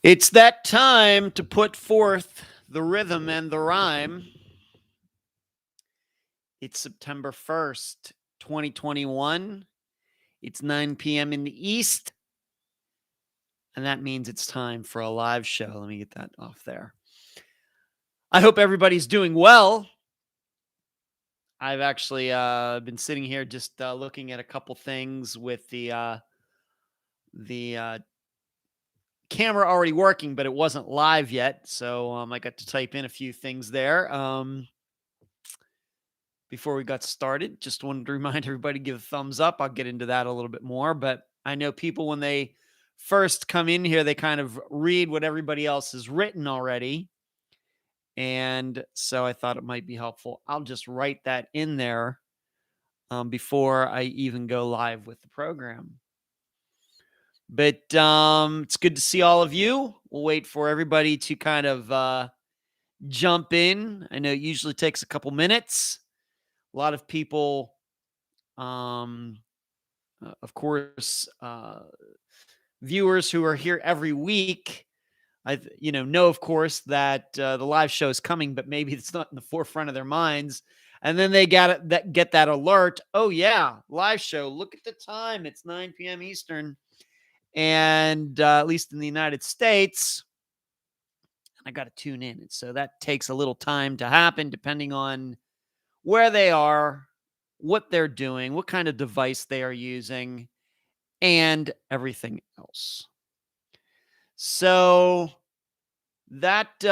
It's that time to put forth the rhythm and the rhyme. It's September 1st, 2021. It's 9 p.m. in the East. And that means it's time for a live show. Let me get that off there. I hope everybody's doing well. I've actually been sitting here just looking at a couple things with the camera already working, but it wasn't live yet. So I got to type in a few things there. Before we got started, just wanted to remind everybody to give a thumbs up. I'll get into that a little bit more, but I know people, when they first come in here, they kind of read what everybody else has written already. And so I thought it might be helpful. I'll just write that in there before I even go live with the program. But it's good to see all of you. We'll wait for everybody to kind of jump in. I know it usually takes a couple minutes. A lot of people, of course, viewers who are here every week, know, of course, that the live show is coming, but maybe it's not in the forefront of their minds. And then they get that alert. Oh, yeah, live show. Look at the time. It's 9 p.m. Eastern. And at least in the United States, I got to tune in. And so that takes a little time to happen, depending on where they are, what they're doing, what kind of device they are using, and everything else. So that's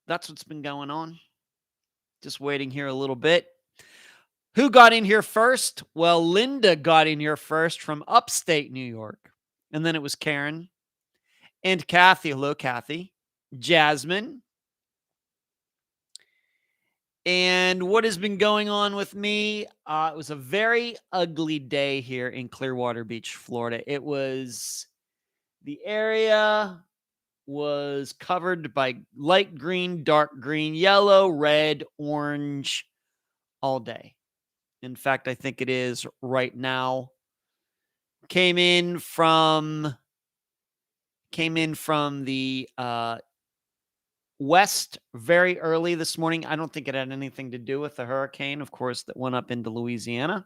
what's been going on. Just waiting here a little bit. Who got in here first? Well, Linda got in here first from upstate New York. And then it was Karen and Kathy. Hello, Kathy. Jasmine. And what has been going on with me? It was a very ugly day here in Clearwater Beach, Florida. The area was covered by light green, dark green, yellow, red, orange all day. In fact, I think it is right now. Came in from the west very early this morning. I don't think it had anything to do with the hurricane, of course, that went up into Louisiana.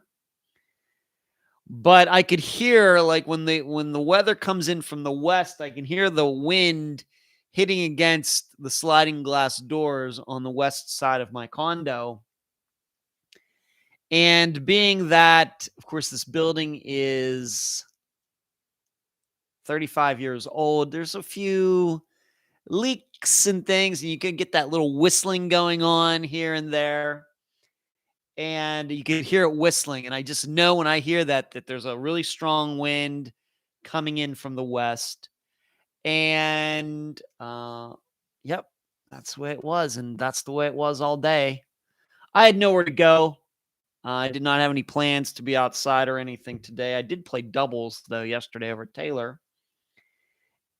But I could hear, like, when the weather comes in from the west, I can hear the wind hitting against the sliding glass doors on the west side of my condo. And being that, of course, this building is 35 years old, there's a few leaks and things, and you can get that little whistling going on here and there. And you can hear it whistling. And I just know when I hear that there's a really strong wind coming in from the west. And, yep, that's the way it was. And that's the way it was all day. I had nowhere to go. I did not have any plans to be outside or anything today. I did play doubles, though, yesterday over at Taylor.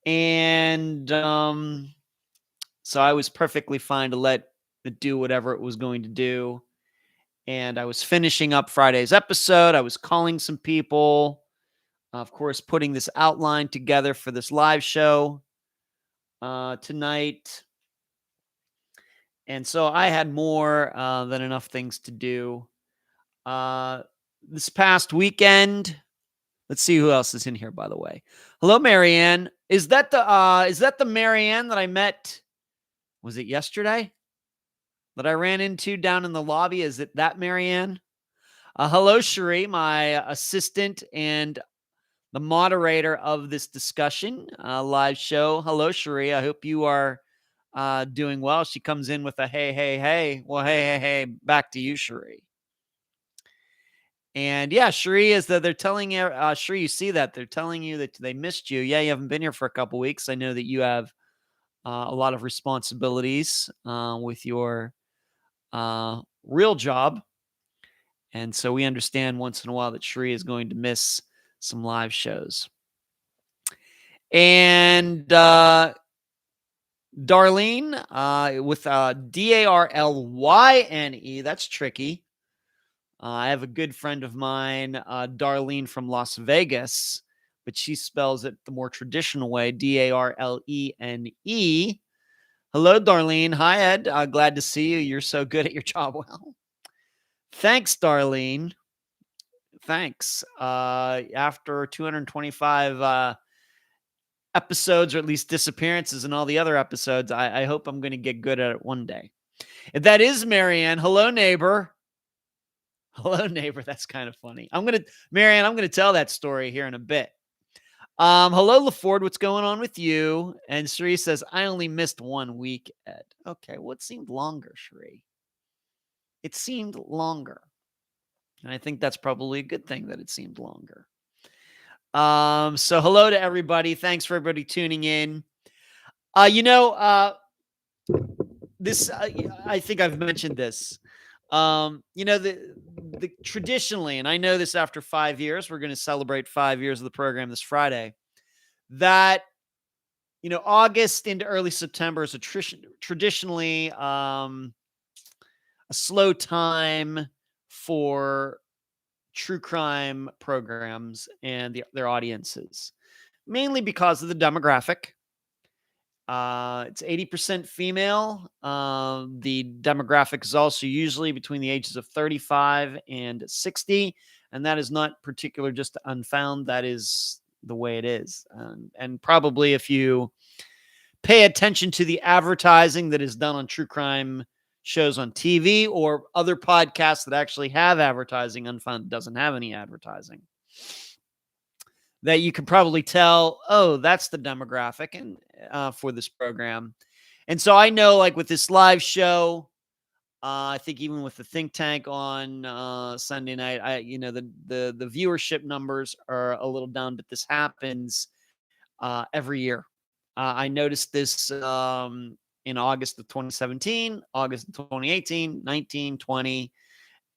And so I was perfectly fine to let it do whatever it was going to do. And I was finishing up Friday's episode. I was calling some people, of course, putting this outline together for this live show tonight. And so I had more than enough things to do. This past weekend, let's see who else is in here, by the way. Hello, Marianne. Is that the Marianne that I met? Was it yesterday that I ran into down in the lobby? Is it that Marianne? Hello, Cherie, my assistant and the moderator of this discussion live show. Hello, Cherie. I hope you are doing well. She comes in with a hey, hey, hey. Well, hey, back to you, Cherie. And yeah, Cherie, is that they're telling you, Cherie, you see that they're telling you that they missed you. Yeah, you haven't been here for a couple weeks. I know that you have a lot of responsibilities with your real job. And so we understand once in a while that Cherie is going to miss some live shows. And Darlene with Darlyne, that's tricky. I have a good friend of mine, Darlene from Las Vegas, but she spells it the more traditional way, Darlene. Hello, Darlene. Hi, Ed. Glad to see you. You're so good at your job. Well, thanks, Darlene. Thanks. After 225 episodes, or at least disappearances and all the other episodes, I hope I'm going to get good at it one day. If that is Marianne, hello, neighbor. Hello, neighbor. That's kind of funny. Marianne, I'm going to tell that story here in a bit. Hello, LaFord. What's going on with you? And Sheree says, I only missed 1 week, Ed. Okay. Well, it seemed longer, Sheree. It seemed longer. And I think that's probably a good thing that it seemed longer. So hello to everybody. Thanks for everybody tuning in. This, I think I've mentioned this. The traditionally, and I know this after 5 years, we're going to celebrate 5 years of the program this Friday, that, August into early September is traditionally a slow time for true crime programs and their audiences, mainly because of the demographic. It's 80% female. The demographic is also usually between the ages of 35 and 60. And that is not particular just to Unfound. That is the way it is. And probably if you pay attention to the advertising that is done on true crime shows on TV or other podcasts that actually have advertising, Unfound doesn't have any advertising, that you can probably tell, oh, that's the demographic and for this program. And so I know, like with this live show, I think even with the think tank on Sunday night, the viewership numbers are a little down, but this happens every year. I noticed this in August of 2017, August of 2018, 19, 20,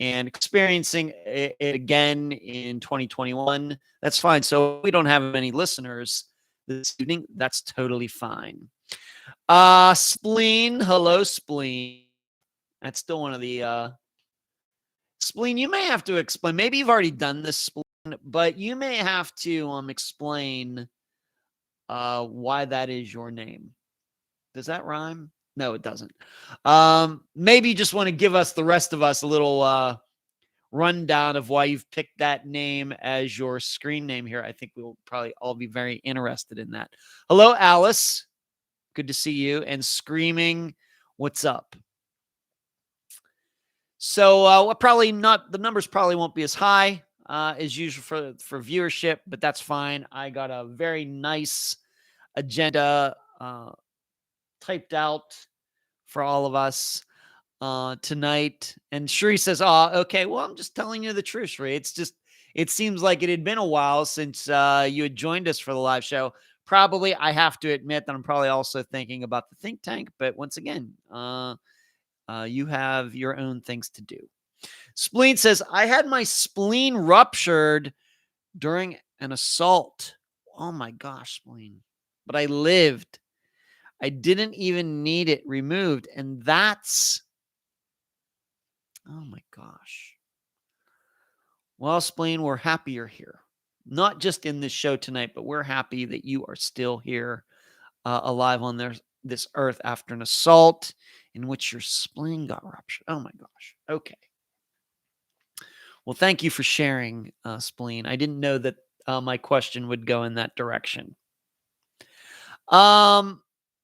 and experiencing it again in 2021. That's fine. So we don't have many listeners this evening. That's totally fine. Spleen. Hello, Spleen. That's still one of the Spleen. You may have to explain. Maybe you've already done this, Spleen, but you may have to explain why that is your name. Does that rhyme? No, it doesn't. Maybe you just want to give us, the rest of us, a little rundown of why you've picked that name as your screen name here. I think we'll probably all be very interested in that. Hello, Alice. Good to see you. And Screaming, what's up? So probably not, the numbers probably won't be as high as usual for viewership, but that's fine. I got a very nice agenda typed out for all of us tonight. And Sheree says, oh, okay, well, I'm just telling you the truth, Sheree. It seems like it had been a while since you had joined us for the live show. Probably, I have to admit that I'm probably also thinking about the think tank, but once again, you have your own things to do. Spleen says, I had my spleen ruptured during an assault. Oh my gosh, Spleen. But I lived. I didn't even need it removed. And that's, oh my gosh. Well, Spleen, we're happy you're here. Not just in this show tonight, but we're happy that you are still here alive on this earth after an assault in which your spleen got ruptured. Oh my gosh. Okay. Well, thank you for sharing, Spleen. I didn't know that my question would go in that direction.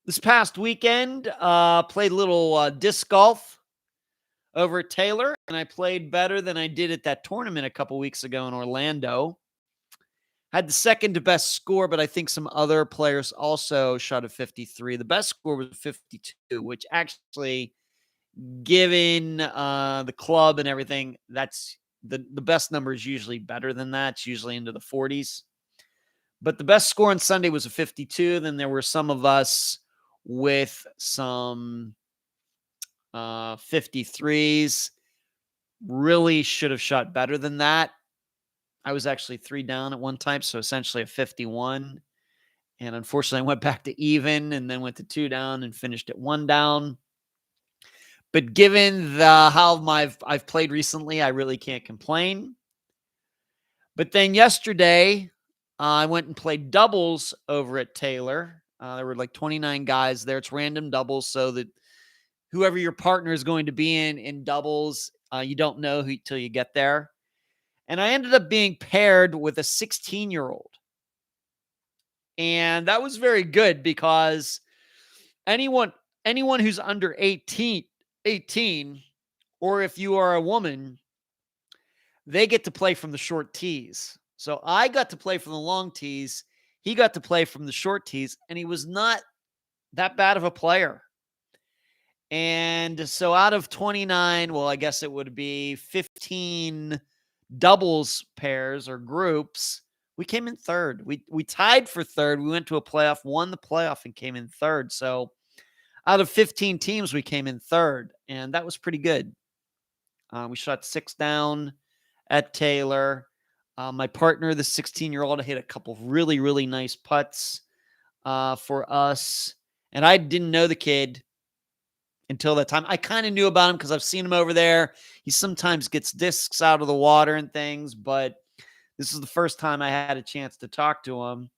This past weekend, played a little disc golf over at Taylor, and I played better than I did at that tournament a couple weeks ago in Orlando. Had the second to best score, but I think some other players also shot a 53. The best score was 52, which actually, given the club and everything, that's the best number is usually better than that. It's usually into the 40s. But the best score on Sunday was a 52. Then there were some of us with some 53s. Really should have shot better than that. I was actually 3 down at one time, so essentially a 51. And unfortunately, I went back to even and then went to 2 down and finished at 1 down. But given how I've played recently, I really can't complain. But then yesterday, I went and played doubles over at Taylor. There were like 29 guys there. It's random doubles, so that whoever your partner is going to be in doubles, you don't know who till you get there. And I ended up being paired with a 16-year-old. And that was very good because anyone who's under 18, or if you are a woman, they get to play from the short tees. So I got to play from the long tees. He got to play from the short tees, and he was not that bad of a player. And so out of 29, well, I guess it would be 15 doubles pairs or groups, we came in third. We tied for third. We went to a playoff, won the playoff, and came in third. So out of 15 teams, we came in third, and that was pretty good. We shot 6 down at Taylor. My partner, the 16-year-old, hit a couple of really, really nice putts for us. And I didn't know the kid until that time. I kind of knew about him because I've seen him over there. He sometimes gets discs out of the water and things, but this is the first time I had a chance to talk to him.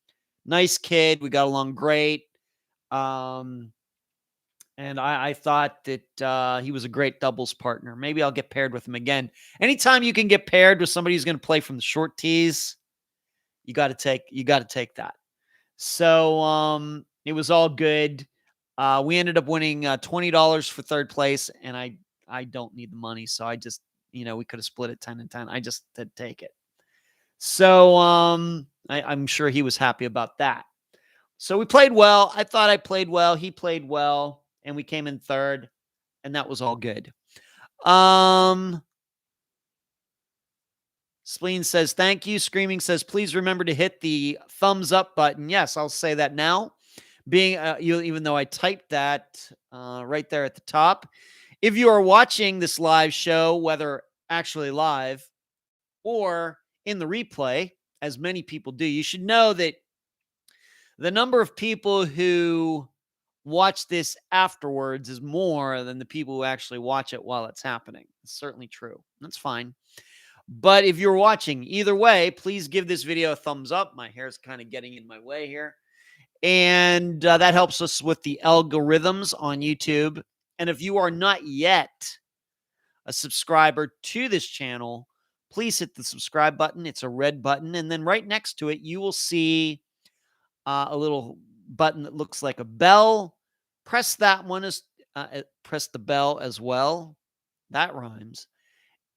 Nice kid. We got along great. And I thought that he was a great doubles partner. Maybe I'll get paired with him again. Anytime you can get paired with somebody who's going to play from the short tees, you got to take that. So it was all good. We ended up winning $20 for third place, and I don't need the money, so I just, we could have split it 10 and 10. I just did take it. So I'm sure he was happy about that. So we played well. I thought I played well. He played well, and we came in third, and that was all good. Spleen says, thank you. Screaming says, please remember to hit the thumbs up button. Yes, I'll say that now. Even though I typed that right there at the top. If you are watching this live show, whether actually live or in the replay, as many people do, you should know that the number of people who watch this afterwards is more than the people who actually watch it while it's happening. It's certainly true. That's fine. But if you're watching, either way, please give this video a thumbs up. My hair's kind of getting in my way here. And that helps us with the algorithms on YouTube. And if you are not yet a subscriber to this channel, please hit the subscribe button. It's a red button. And then right next to it, you will see a little button that looks like a bell. Press that one. Press the bell as well. That rhymes.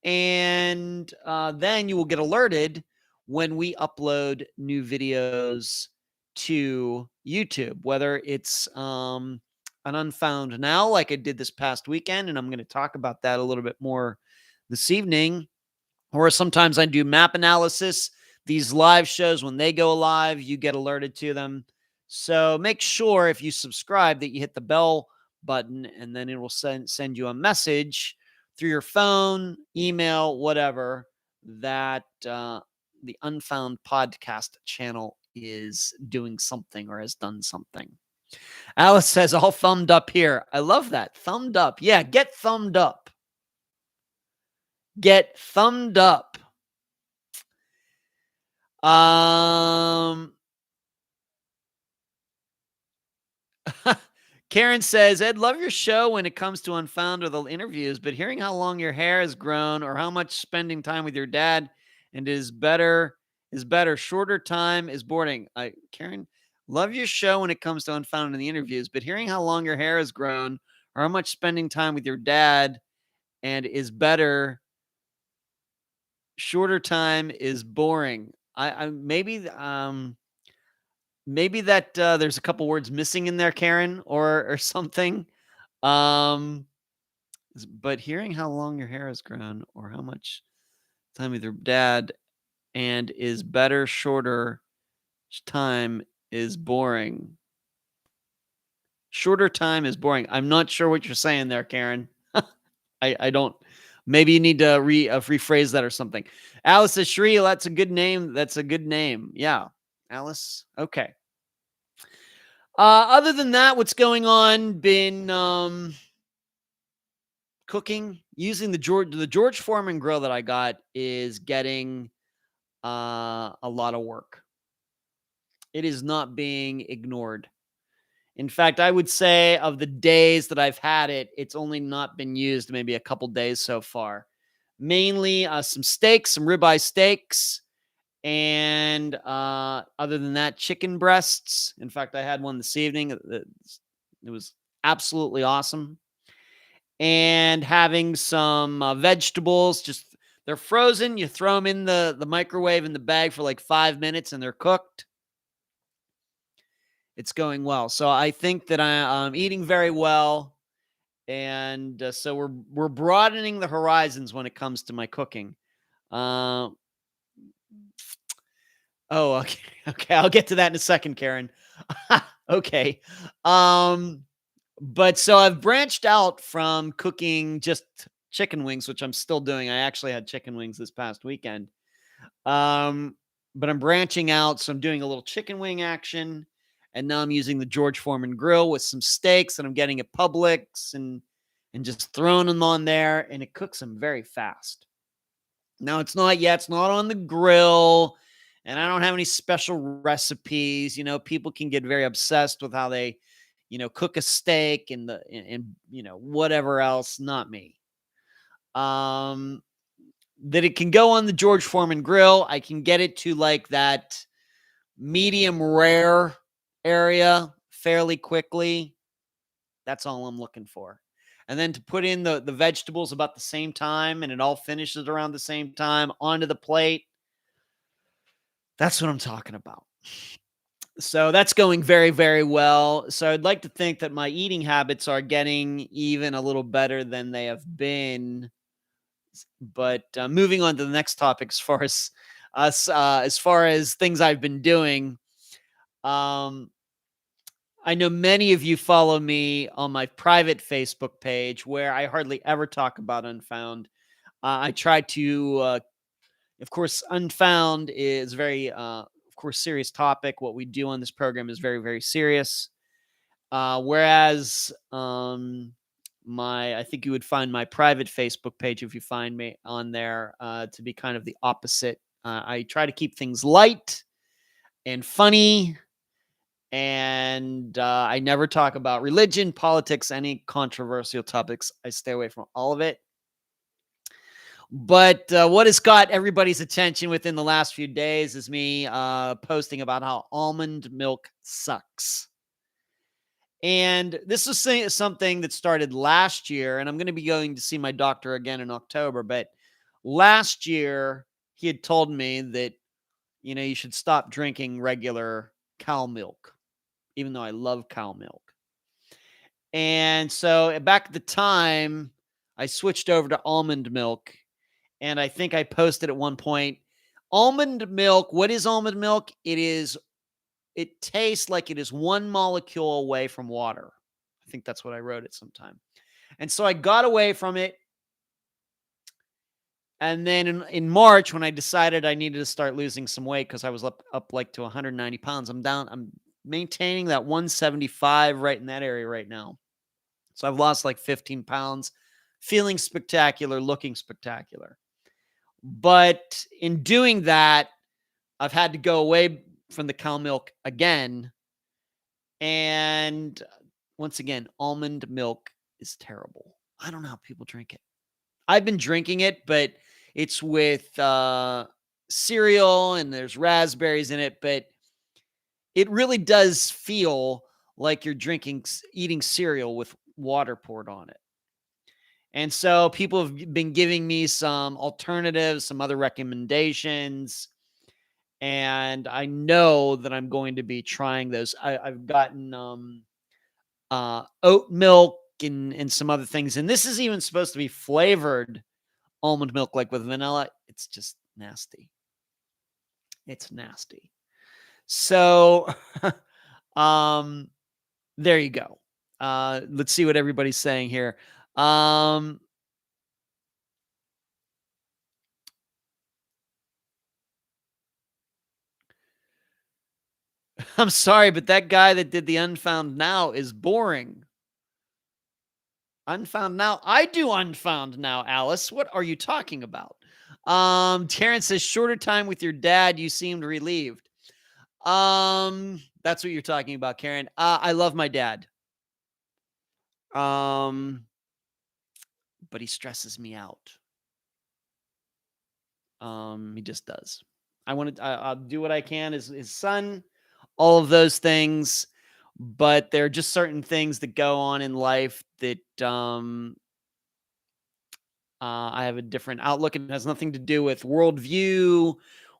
And then you will get alerted when we upload new videos to YouTube, whether it's an Unfound Now, like I did this past weekend, and I'm going to talk about that a little bit more this evening, or sometimes I do map analysis. These live shows, when they go live, you get alerted to them. So make sure if you subscribe that you hit the bell button, and then it will send you a message through your phone, email, whatever, that the Unfound Podcast Channel is doing something or has done something. Alice says, all thumbed up here. I love that. Thumbed up. Yeah, get thumbed up. Get thumbed up. Karen says, Ed, love your show when it comes to Unfound or the interviews, but hearing how long your hair has grown or how much spending time with your dad and is better. Shorter time is boring. Karen, love your show when it comes to Unfound in the interviews, but hearing how long your hair has grown or how much spending time with your dad and is better. Shorter time is boring. Maybe that there's a couple words missing in there, Karen, or something. But hearing how long your hair has grown or how much time with your dad and is better, shorter time is boring. Shorter time is boring. I'm not sure what you're saying there, Karen. I don't. Maybe you need to rephrase that or something. Alice says, Shri, that's a good name. That's a good name. Yeah. Alice. Okay. Other than that, what's going on? Been cooking using the George Foreman grill that I got is getting a lot of work. It is not being ignored. In fact, I would say of the days that I've had it, it's only not been used maybe a couple days so far. Mainly some steaks, some ribeye steaks, and other than that, chicken breasts. In fact, I had one this evening. It was absolutely awesome. And having some vegetables, just they're frozen. You throw them in the microwave in the bag for like 5 minutes and they're cooked. It's going well. So I think that I'm eating very well. And so we're broadening the horizons when it comes to my cooking. Uh, okay. Okay. I'll get to that in a second, Karen. Okay. But so I've branched out from cooking just chicken wings, which I'm still doing. I actually had chicken wings this past weekend. But I'm branching out. So I'm doing a little chicken wing action. And now I'm using the George Foreman grill with some steaks that I'm getting at Publix and just throwing them on there. And it cooks them very fast. Now it's not on the grill. And I don't have any special recipes. People can get very obsessed with how they, cook a steak and whatever else. Not me. That it can go on the George Foreman grill. I can get it to like that medium rare area fairly quickly. That's all I'm looking for. And then to put in the vegetables about the same time and it all finishes around the same time onto the plate. That's what I'm talking about. So that's going very, very well. So I'd like to think that my eating habits are getting even a little better than they have been. But moving on to the next topic, as far as things I've been doing, I know many of you follow me on my private Facebook page where I hardly ever talk about Unfound. I try to, of course, Unfound is very, of course, serious topic. What we do on this program is very, very serious. Whereas I think you would find my private Facebook page, if you find me on there, to be kind of the opposite. I try to keep things light and funny. And I never talk about religion, politics, any controversial topics. I stay away from all of it. But what has got everybody's attention within the last few days is me posting about how almond milk sucks. And this is something that started last year, and I'm going to be going to see my doctor again in October. But last year, he had told me that, you should stop drinking regular cow milk, even though I love cow milk. And so back at the time, I switched over to almond milk. And I think I posted at one point, almond milk. What is almond milk? It tastes like it is one molecule away from water. I think that's what I wrote at some time. And so I got away from it. And then in March, when I decided I needed to start losing some weight because I was up like to 190 pounds, I'm maintaining that 175 right in that area right now. So I've lost like 15 pounds, feeling spectacular, looking spectacular. But in doing that, I've had to go away from the cow milk again. And once again, almond milk is terrible. I don't know how people drink it. I've been drinking it, but it's with cereal and there's raspberries in it. But it really does feel like you're eating cereal with water poured on it. And so people have been giving me some alternatives, some other recommendations. And I know that I'm going to be trying those. I've gotten oat milk and some other things. And this is even supposed to be flavored almond milk, like with vanilla. It's just nasty. It's nasty. So there you go. Let's see what everybody's saying here. I'm sorry, but that guy that did the Unfound Now is boring. Unfound Now? I do Unfound Now, Alice. What are you talking about? Terrence says, shorter time with your dad, you seemed relieved. That's what you're talking about, Karen. I love my dad. Um, but he stresses me out. He just does. I'll do what I can as his son, all of those things, but there are just certain things that go on in life that I have a different outlook, and it has nothing to do with worldview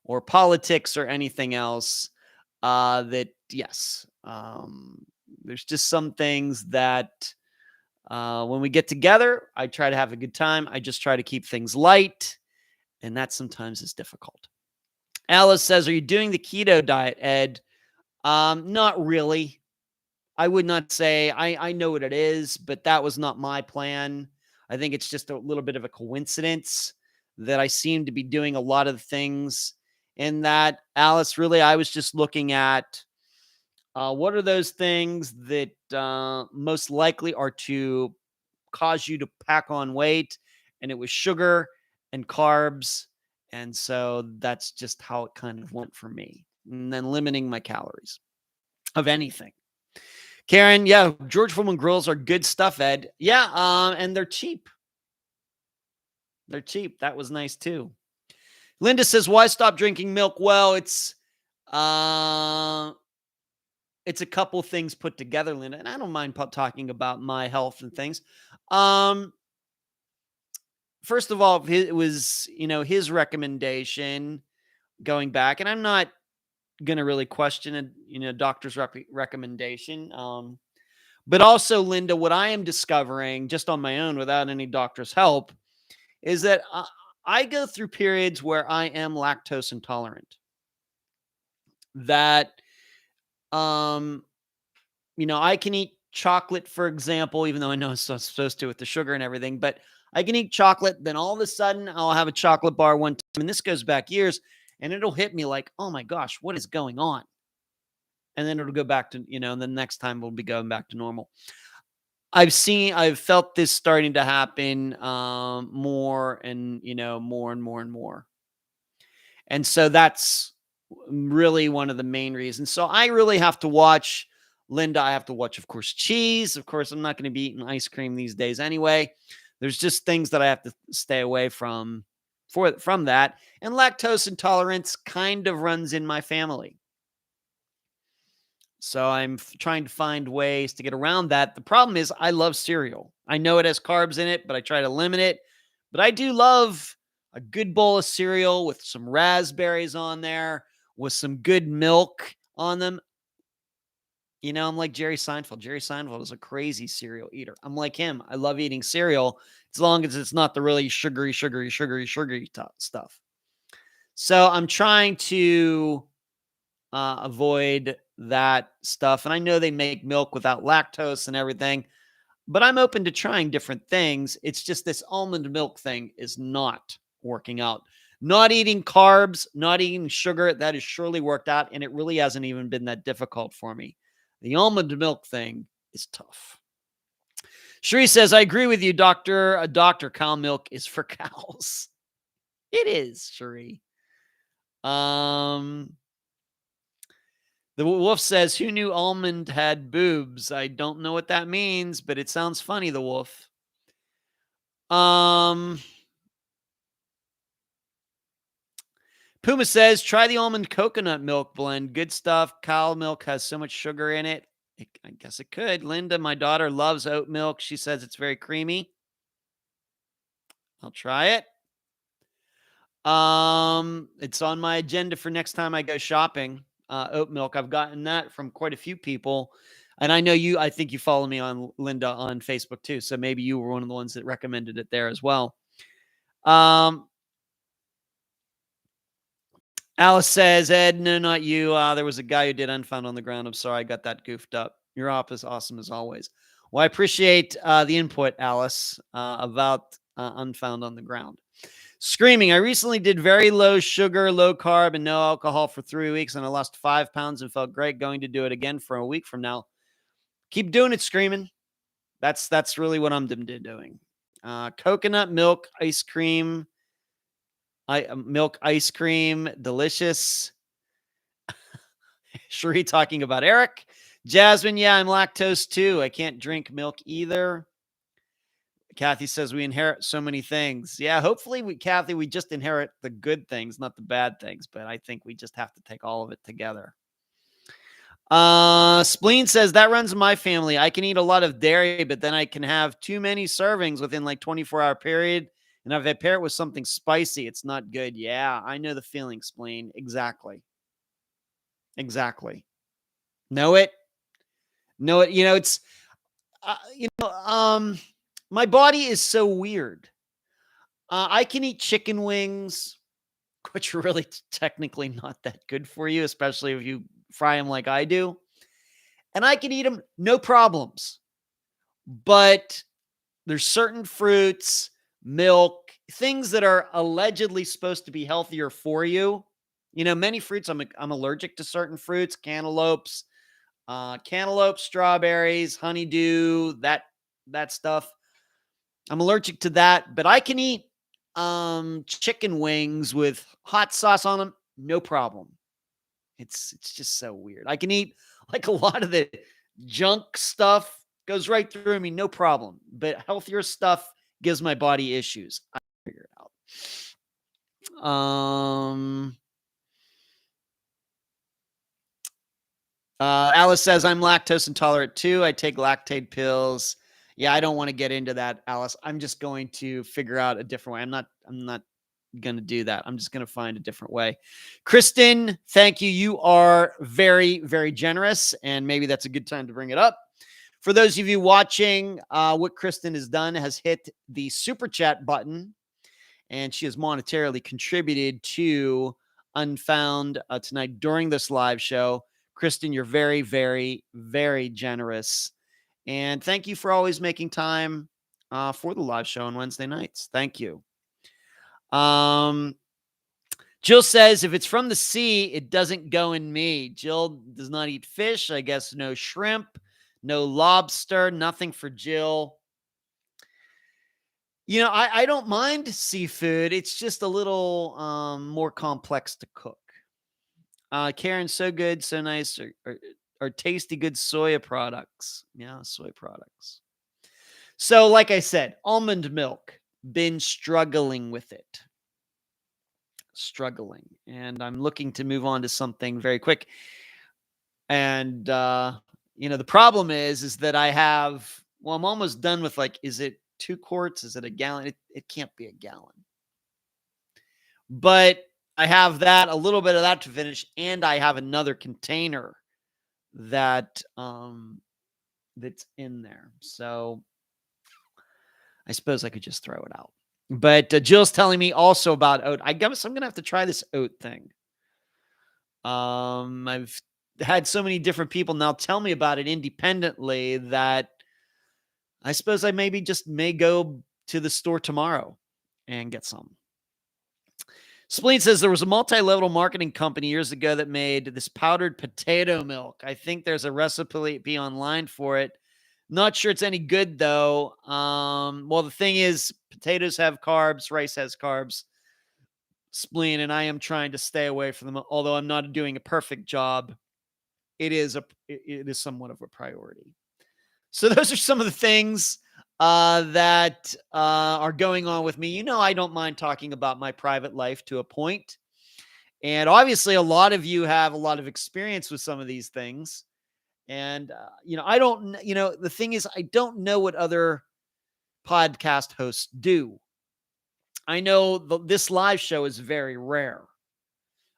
or politics or anything else. That yes, there's just some things that when we get together, I try to have a good time. I just try to keep things light, and that sometimes is difficult. Alice says, "Are you doing the keto diet, Ed?" Not really. I would not say I know what it is, but that was not my plan. I think it's just a little bit of a coincidence that I seem to be doing a lot of things in that. Alice, really, I was just looking at what are those things that most likely are to cause you to pack on weight, and it was sugar and carbs. And so that's just how it kind of went for me. And then limiting my calories of anything. Karen, yeah, George Foreman grills are good stuff, Ed. Yeah, and they're cheap. They're cheap. That was nice too. Linda says, "Why stop drinking milk?" Well, uh, it's a couple things put together, Linda, and I don't mind talking about my health and things. Um, First of all, it was his recommendation going back, and I'm not going to really question a doctor's recommendation. But also, Linda, what I am discovering just on my own without any doctor's help is that I go through periods where I am lactose intolerant. That, I can eat chocolate, for example, even though I know it's not supposed to with the sugar and everything, but I can eat chocolate. Then all of a sudden, I'll have a chocolate bar one time, and this goes back years, and it'll hit me like, oh my gosh, what is going on? And then it'll go back to, and the next time we'll be going back to normal. I've felt this starting to happen more and, more and more and more. And so that's really one of the main reasons. So I really have to watch, Linda. I have to watch, of course, cheese. Of course, I'm not going to be eating ice cream these days anyway. There's just things that I have to stay away from that. And lactose intolerance kind of runs in my family. So I'm trying to find ways to get around that. The problem is I love cereal. I know it has carbs in it, but I try to limit it. But I do love a good bowl of cereal with some raspberries on there, with some good milk on them. I'm like Jerry Seinfeld. Jerry Seinfeld is a crazy cereal eater. I'm like him. I love eating cereal as long as it's not the really sugary stuff. So I'm trying to avoid that stuff. And I know they make milk without lactose and everything, but I'm open to trying different things. It's just this almond milk thing is not working out. Not eating carbs, not eating sugar, that has surely worked out, and it really hasn't even been that difficult for me. The almond milk thing is tough. Sheree says, "I agree with you, doctor. A doctor, cow milk is for cows." It is, Sheree. The wolf says, "Who knew almond had boobs?" I don't know what that means, but it sounds funny, the wolf. Puma says, "Try the almond coconut milk blend. Good stuff. Cow milk has so much sugar in it. I guess it could." Linda, my daughter, loves oat milk. She says it's very creamy. I'll try it. It's on my agenda for next time I go shopping. Oat milk. I've gotten that from quite a few people. And I know I think you follow me on Linda on Facebook too. So maybe you were one of the ones that recommended it there as well. Alice says, "Ed, no, not you. There was a guy who did Unfound on the Ground. I'm sorry I got that goofed up. Your op is awesome as always." Well, I appreciate the input, Alice, about Unfound on the Ground. Screaming, "I recently did very low sugar, low carb, and no alcohol for 3 weeks, and I lost 5 pounds and felt great. Going to do it again for a week from now." Keep doing it, Screaming. That's really what I'm doing. Coconut milk ice cream. Milk ice cream, delicious. Cherie talking about Eric. Jasmine, yeah, I'm lactose too. I can't drink milk either. Kathy says we inherit so many things. Yeah, hopefully, Kathy, we just inherit the good things, not the bad things. But I think we just have to take all of it together. Spleen says that runs in my family. I can eat a lot of dairy, but then I can have too many servings within like 24-hour period. And if I pair it with something spicy, it's not good. Yeah, I know the feeling, Spleen. Exactly. Know it. It's, my body is so weird. I can eat chicken wings, which are really technically not that good for you, especially if you fry them like I do. And I can eat them, no problems. But there's certain fruits, milk, things that are allegedly supposed to be healthier for you. Many fruits, I'm allergic to certain fruits, cantaloupes, strawberries, honeydew, that stuff. I'm allergic to that, but I can eat chicken wings with hot sauce on them, no problem. It's just so weird. I can eat like a lot of the junk stuff, goes right through me, no problem. But healthier stuff gives my body issues. I figure it out. Alice says I'm lactose intolerant too. I take lactate pills. Yeah, I don't want to get into that, Alice. I'm just going to figure out a different way. I'm not going to do that. I'm just going to find a different way. Kristen, thank you. You are very, very generous, and maybe that's a good time to bring it up. For those of you watching, what Kristen has done has hit the super chat button, and she has monetarily contributed to Unfound tonight during this live show. Kristen, you're very, very, very generous. And thank you for always making time for the live show on Wednesday nights. Thank you. Jill says, if it's from the sea, it doesn't go in me. Jill does not eat fish. I guess no shrimp, no lobster, nothing for Jill. I don't mind seafood. It's just a little more complex to cook. Karen, so good, so nice. Or tasty, good soya products. Yeah, soy products. So, like I said, almond milk, been struggling with it. And I'm looking to move on to something very quick. And, the problem is that I have, I'm almost done with is it 2 quarts? Is it a gallon? It can't be a gallon. But I have a little bit of that to finish. And I have another container that, that's in there. So I suppose I could just throw it out. But Jill's telling me also about oat. I guess I'm going to have to try this oat thing. I've had so many different people now tell me about it independently that I suppose I may go to the store tomorrow and get some. Spleen says there was a multi-level marketing company years ago that made this powdered potato milk. I think there's a recipe online for it. Not sure it's any good though. Well, the thing is, potatoes have carbs, rice has carbs, Spleen, and I am trying to stay away from them. Although I'm not doing a perfect job, it is somewhat of a priority. So those are some of the things that are going on with me. I don't mind talking about my private life to a point. And obviously, a lot of you have a lot of experience with some of these things. And, I don't, the thing is, I don't know what other podcast hosts do. I know this live show is very rare.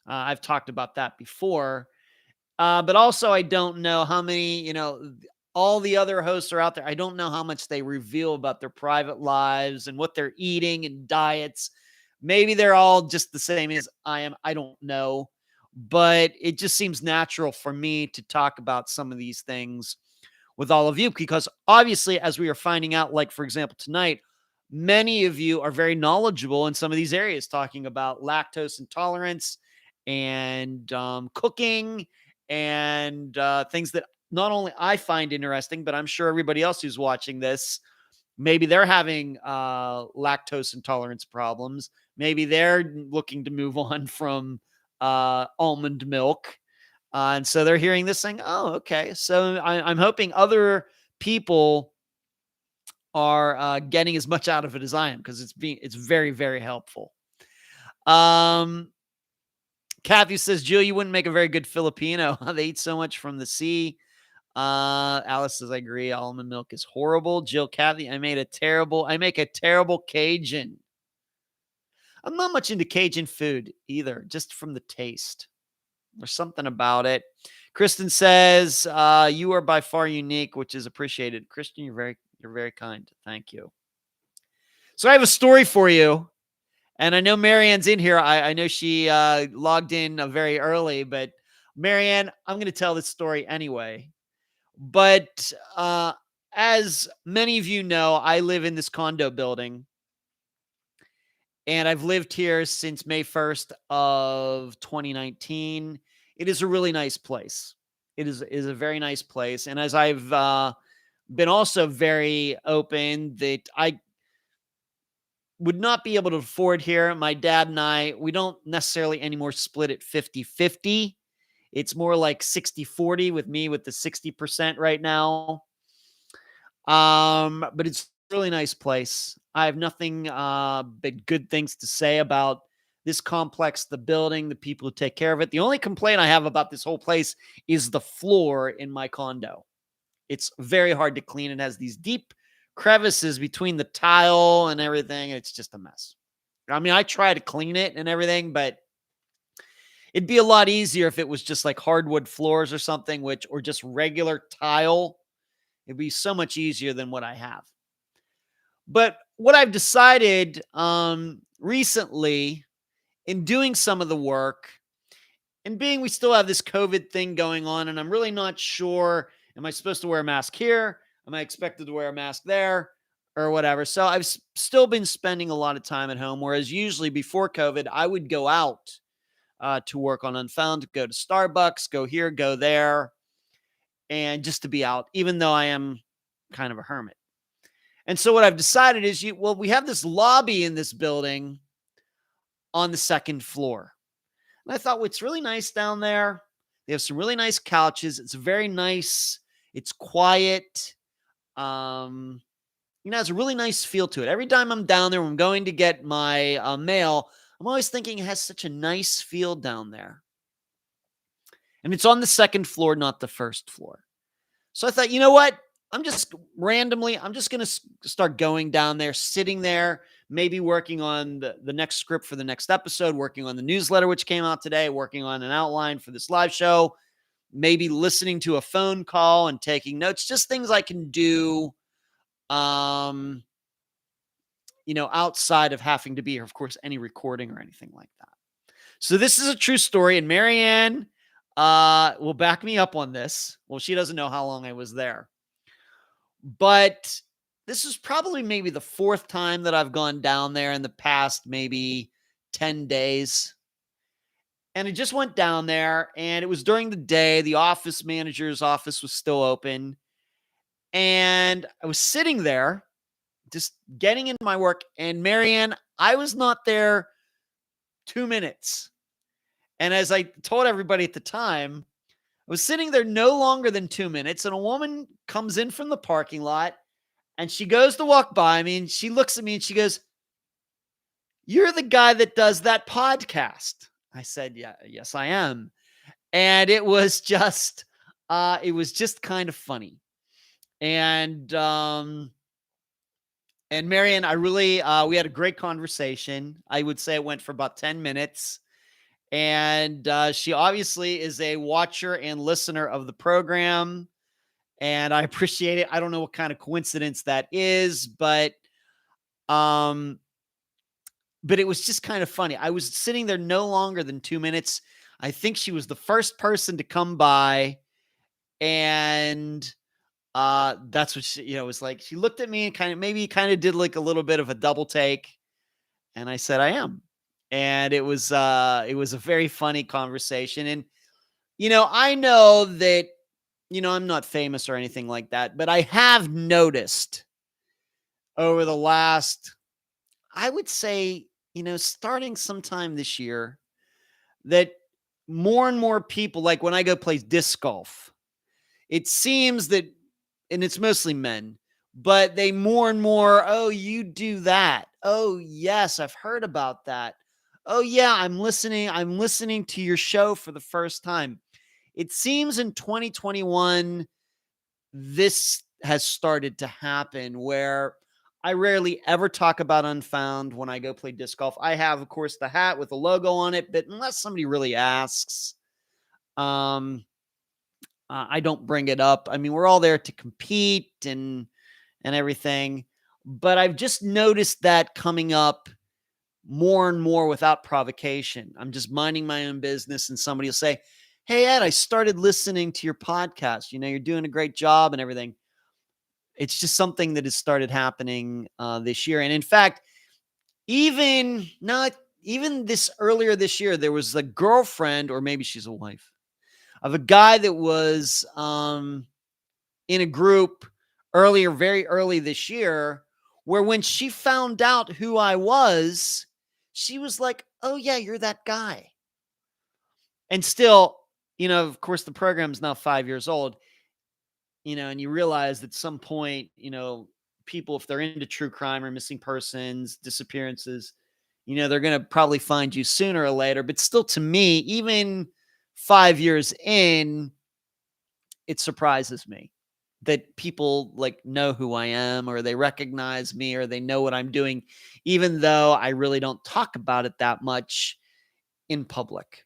I've talked about that before. But also, I don't know how many, all the other hosts are out there. I don't know how much they reveal about their private lives and what they're eating and diets. Maybe they're all just the same as I am. I don't know. But it just seems natural for me to talk about some of these things with all of you, because obviously, as we are finding out, like, for example, tonight, many of you are very knowledgeable in some of these areas, talking about lactose intolerance and cooking and things that not only I find interesting, but I'm sure everybody else who's watching this, maybe they're having lactose intolerance problems. Maybe they're looking to move on from almond milk. And so they're hearing this saying, oh, okay. So I'm hoping other people are getting as much out of it as I am, because it's very, very helpful. Kathy says, Jill, you wouldn't make a very good Filipino. They eat so much from the sea. Alice says, I agree. Almond milk is horrible. Jill, Kathy, I make a terrible Cajun. I'm not much into Cajun food either, just from the taste. There's something about it. Kristen says, you are by far unique, which is appreciated. Kristen, you're very kind. Thank you. So I have a story for you. And I know Marianne's in here. I know she logged in very early, but Marianne, I'm going to tell this story anyway. But as many of you know, I live in this condo building, and I've lived here since May 1st of 2019. It is a really nice place. It is a very nice place. And as I've been also very open that I would not be able to afford here. My dad and we don't necessarily anymore split it 50-50. It's more like 60-40 with me with the 60% right now. But it's a really nice place. I have nothing but good things to say about this complex, the building, the people who take care of it. The only complaint I have about this whole place is the floor in my condo. It's very hard to clean. It has these deep crevices between the tile and everything. It's just a mess. I mean, I try to clean it and everything, but it'd be a lot easier if it was just like hardwood floors or something, or just regular tile. It'd be so much easier than what I have. But what I've decided recently in doing some of the work, and being we still have this COVID thing going on, and I'm really not sure, am I supposed to wear a mask here? Am I expected to wear a mask there or whatever? So I've still been spending a lot of time at home, whereas usually before COVID, I would go out to work on Unfound, go to Starbucks, go here, go there, and just to be out, even though I am kind of a hermit. And so what I've decided is, we have this lobby in this building on the second floor. And I thought, it's really nice down there. They have some really nice couches. It's very nice. It's quiet. It has a really nice feel to it. Every time I'm down there, when I'm going to get my mail, I'm always thinking it has such a nice feel down there. And it's on the second floor, not the first floor. So I thought, you know what? I'm just going to start going down there, sitting there, maybe working on the next script for the next episode, working on the newsletter, which came out today, working on an outline for this live show, maybe listening to a phone call and taking notes, just things I can do, outside of having to be here, of course, any recording or anything like that. So this is a true story, and Marianne will back me up on this. Well, she doesn't know how long I was there, but this is probably maybe the fourth time that I've gone down there in the past maybe 10 days. And I just went down there, and it was during the day. The office manager's office was still open. And I was sitting there just getting into my work. And Marianne, I was not there 2 minutes. And as I told everybody at the time, I was sitting there no longer than 2 minutes. And a woman comes in from the parking lot, and she goes to walk by me, and she looks at me and she goes, "You're the guy that does that podcast." I said, "Yeah, yes, I am." And it was just kind of funny. And Marianne, I really, we had a great conversation. I would say it went for about 10 minutes. And she obviously is a watcher and listener of the program. And I appreciate it. I don't know what kind of coincidence that is, but it was just kind of funny. I was sitting there no longer than 2 minutes. I think she was the first person to come by, and that's what she, was like. She looked at me and kind of did like a little bit of a double take, and I said, "I am," and it was a very funny conversation. And I know that I'm not famous or anything like that, but I have noticed over the last, I would say, starting sometime this year, that more and more people, like when I go play disc golf, it seems that, and it's mostly men, but they more and more, oh, you do that. Oh, yes, I've heard about that. Oh, yeah, I'm listening. I'm listening to your show for the first time. It seems in 2021, this has started to happen where I rarely ever talk about Unfound when I go play disc golf. I have, of course, the hat with the logo on it, but unless somebody really asks, um, I don't bring it up. I mean, we're all there to compete and everything, but I've just noticed that coming up more and more without provocation. I'm just minding my own business, and somebody will say, "Hey, Ed, I started listening to your podcast. You know, you're doing a great job and everything." It's just something that has started happening this year, and in fact, even this earlier this year, there was a girlfriend, or maybe she's a wife, of a guy that was in a group earlier, very early this year, where when she found out who I was, she was like, "Oh, yeah, you're that guy." And still, of course, the program's now 5 years old, and you realize at some point, people, if they're into true crime or missing persons, disappearances, they're going to probably find you sooner or later. But still, to me, even 5 years in, it surprises me that people like know who I am, or they recognize me, or they know what I'm doing, even though I really don't talk about it that much in public.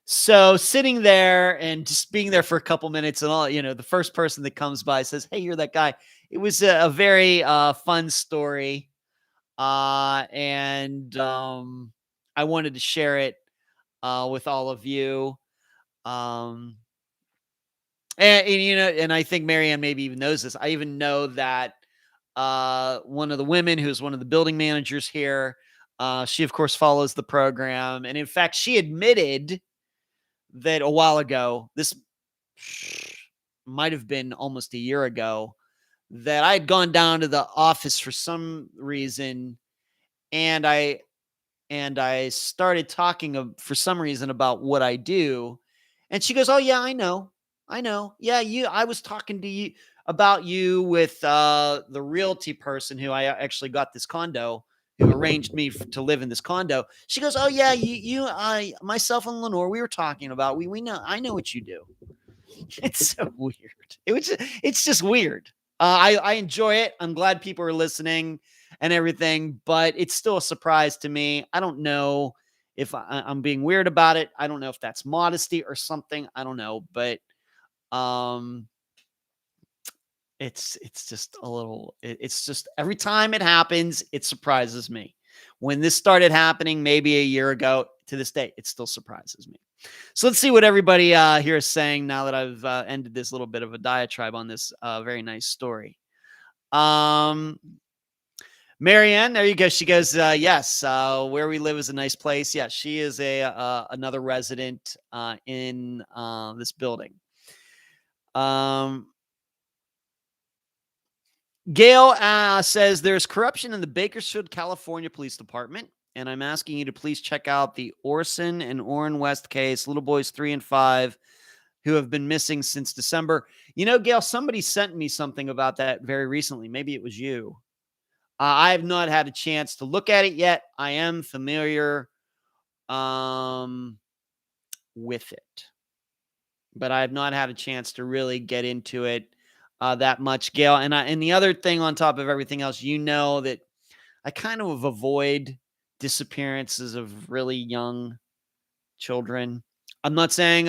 So sitting there and just being there for a couple minutes, and all, the first person that comes by says, "Hey, you're that guy." It was a very fun story. And I wanted to share it with all of you. Um, and I think Marianne maybe even knows this. I even know that one of the women, who's one of the building managers here, she of course follows the program, and in fact, she admitted that a while ago, this might have been almost a year ago, that I had gone down to the office for some reason, and I started talking for some reason about what I do. And she goes, "Oh, yeah, I know. I know. Yeah, I was talking to you about you with the realty person who I actually got this condo, who arranged me to live in this condo." She goes, "Oh, yeah, myself and Lenore, we were talking about, we know, I know what you do." It's so weird. It's just weird. I enjoy it. I'm glad people are listening and everything, but it's still a surprise to me. I don't know if I'm being weird about it. I don't know if that's modesty or something. I don't know, but um, it's just a little. It's just every time it happens, it surprises me. When this started happening, maybe a year ago, to this day, it still surprises me. So let's see what everybody here is saying now that I've ended this little bit of a diatribe on this very nice story. Marianne, there you go. She goes, yes, where we live is a nice place. Yeah, she is another resident in this building. Gail says there's corruption in the Bakersfield, California Police Department, and I'm asking you to please check out the Orson and Orrin West case, little boys 3 and 5, who have been missing since December. Gail, somebody sent me something about that very recently. Maybe it was you. I have not had a chance to look at it yet. I am familiar with it, but I have not had a chance to really get into it that much, Gail. And the other thing on top of everything else, that I kind of avoid disappearances of really young children. I'm not saying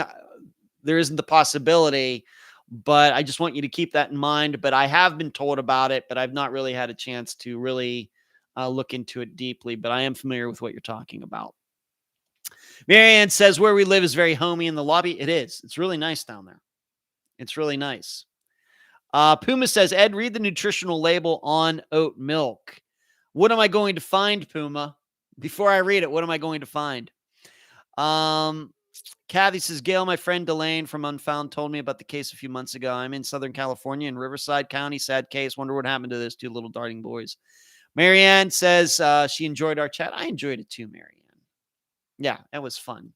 there isn't the possibility, but I just want you to keep that in mind. But I have been told about it, but I've not really had a chance to really look into it deeply. But I am familiar with what you're talking about. Marianne says where we live is very homey in the lobby. It is. It's really nice down there. It's really nice. Puma says, Ed, read the nutritional label on oat milk. What am I going to find, Puma? Before I read it, what am I going to find? Kathy says, Gail, my friend Delane from Unfound told me about the case a few months ago. I'm in Southern California in Riverside County. Sad case. Wonder what happened to those two little darting boys. Marianne says she enjoyed our chat. I enjoyed it too, Marianne. Yeah, that was fun.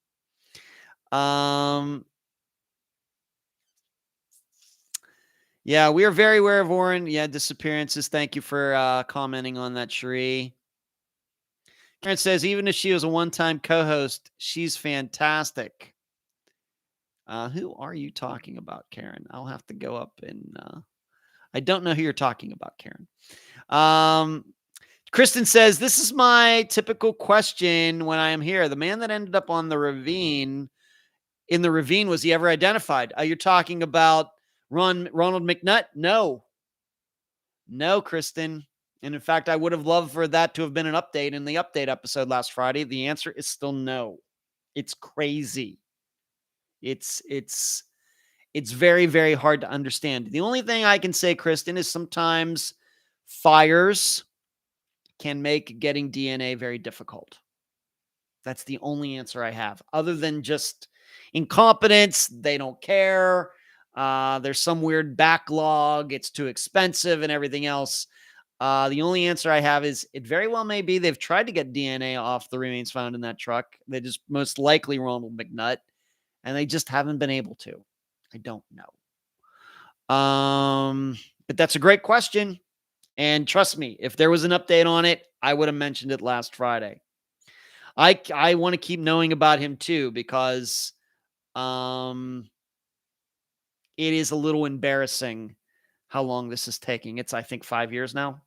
Yeah, we are very aware of Warren. Yeah, disappearances. Thank you for commenting on that, Sheree. Karen says, even if she was a one-time co-host, she's fantastic. Who are you talking about, Karen? I'll have to go up and I don't know who you're talking about, Karen. Kristen says, this is my typical question when I am here. The man that ended up on the ravine, was he ever identified? You're talking about Ronald McNutt? No, Kristen. And in fact, I would have loved for that to have been an update in the update episode last Friday. The answer is still no. It's crazy. It's very, very hard to understand. The only thing I can say, Kristen, is sometimes fires can make getting DNA very difficult. That's the only answer I have, other than just incompetence. They don't care. There's some weird backlog. It's too expensive and everything else. The only answer I have is it very well may be they've tried to get DNA off the remains found in that truck. They just most likely Ronald McNutt, and they just haven't been able to. I don't know. But that's a great question. And trust me, if there was an update on it, I would have mentioned it last Friday. I want to keep knowing about him too, because it is a little embarrassing how long this is taking. It's, I think, 5 years now.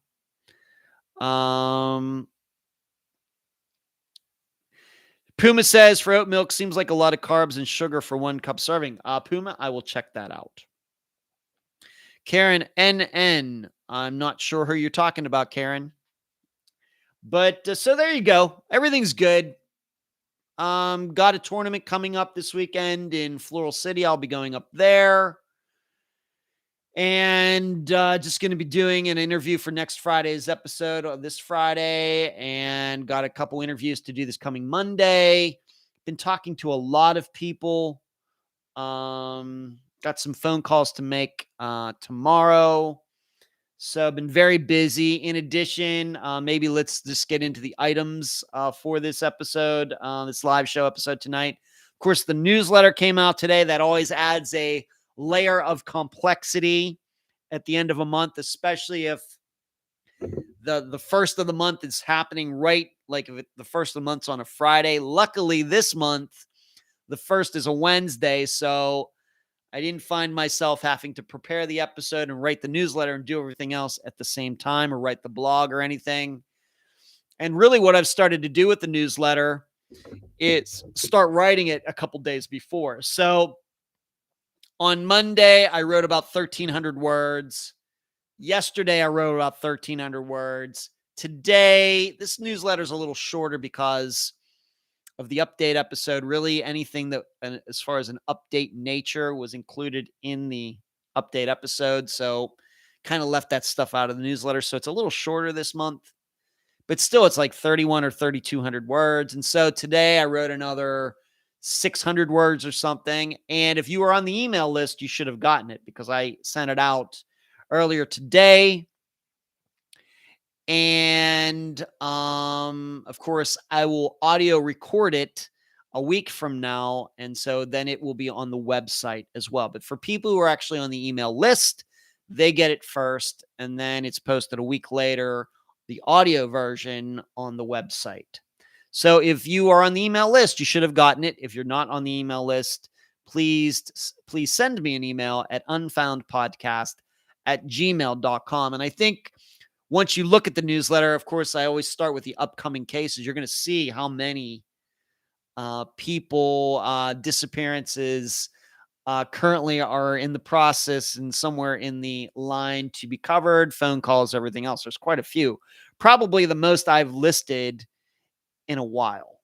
Puma says, for oat milk, seems like a lot of carbs and sugar for 1 cup serving. Puma, I will check that out. Karen NN, I'm not sure who you're talking about, Karen. But so there you go. Everything's good. Got a tournament coming up this weekend in Floral City. I'll be going up there. And just going to be doing an interview for next Friday's episode of this Friday. And got a couple interviews to do this coming Monday. Been talking to a lot of people. Got some phone calls to make tomorrow. So I've been very busy. In addition, maybe let's just get into the items for this episode, this live show episode tonight. Of course, the newsletter came out today. That always adds a layer of complexity at the end of a month, especially if the first of the month is happening right, like if the first of the month's on a Friday. Luckily, this month, the first is a Wednesday, so I didn't find myself having to prepare the episode and write the newsletter and do everything else at the same time, or write the blog or anything. And really what I've started to do with the newsletter is start writing it a couple days before. So on Monday, I wrote about 1,300 words. Yesterday, I wrote about 1,300 words. Today, this newsletter is a little shorter because of the update episode. Really, anything that, as far as an update nature, was included in the update episode. So kind of left that stuff out of the newsletter. So it's a little shorter this month, but still it's like 31 or 3,200 words. And so today I wrote another 600 words or something. And if you were on the email list, you should have gotten it because I sent it out earlier today. And of course, I will audio record it a week from now. And so then it will be on the website as well. But for people who are actually on the email list, they get it first. And then it's posted a week later, the audio version on the website. So if you are on the email list, you should have gotten it. If you're not on the email list, please send me an email at unfoundpodcast@gmail.com. And I think once you look at the newsletter, of course, I always start with the upcoming cases. You're going to see how many people, disappearances currently are in the process and somewhere in the line to be covered, phone calls, everything else. There's quite a few. Probably the most I've listed in a while.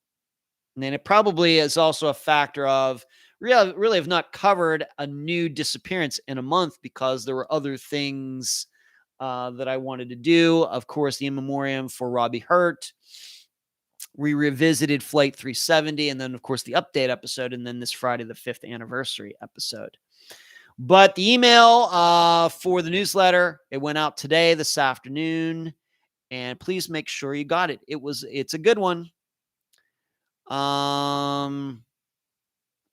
And then it probably is also a factor of really have not covered a new disappearance in a month because there were other things that I wanted to do. Of course, the in memoriam for Robbie Hurt. We revisited Flight 370, and then, of course, the update episode, and then this Friday, the 5th anniversary episode. But the email for the newsletter, it went out today, this afternoon, and please make sure you got it. It's a good one.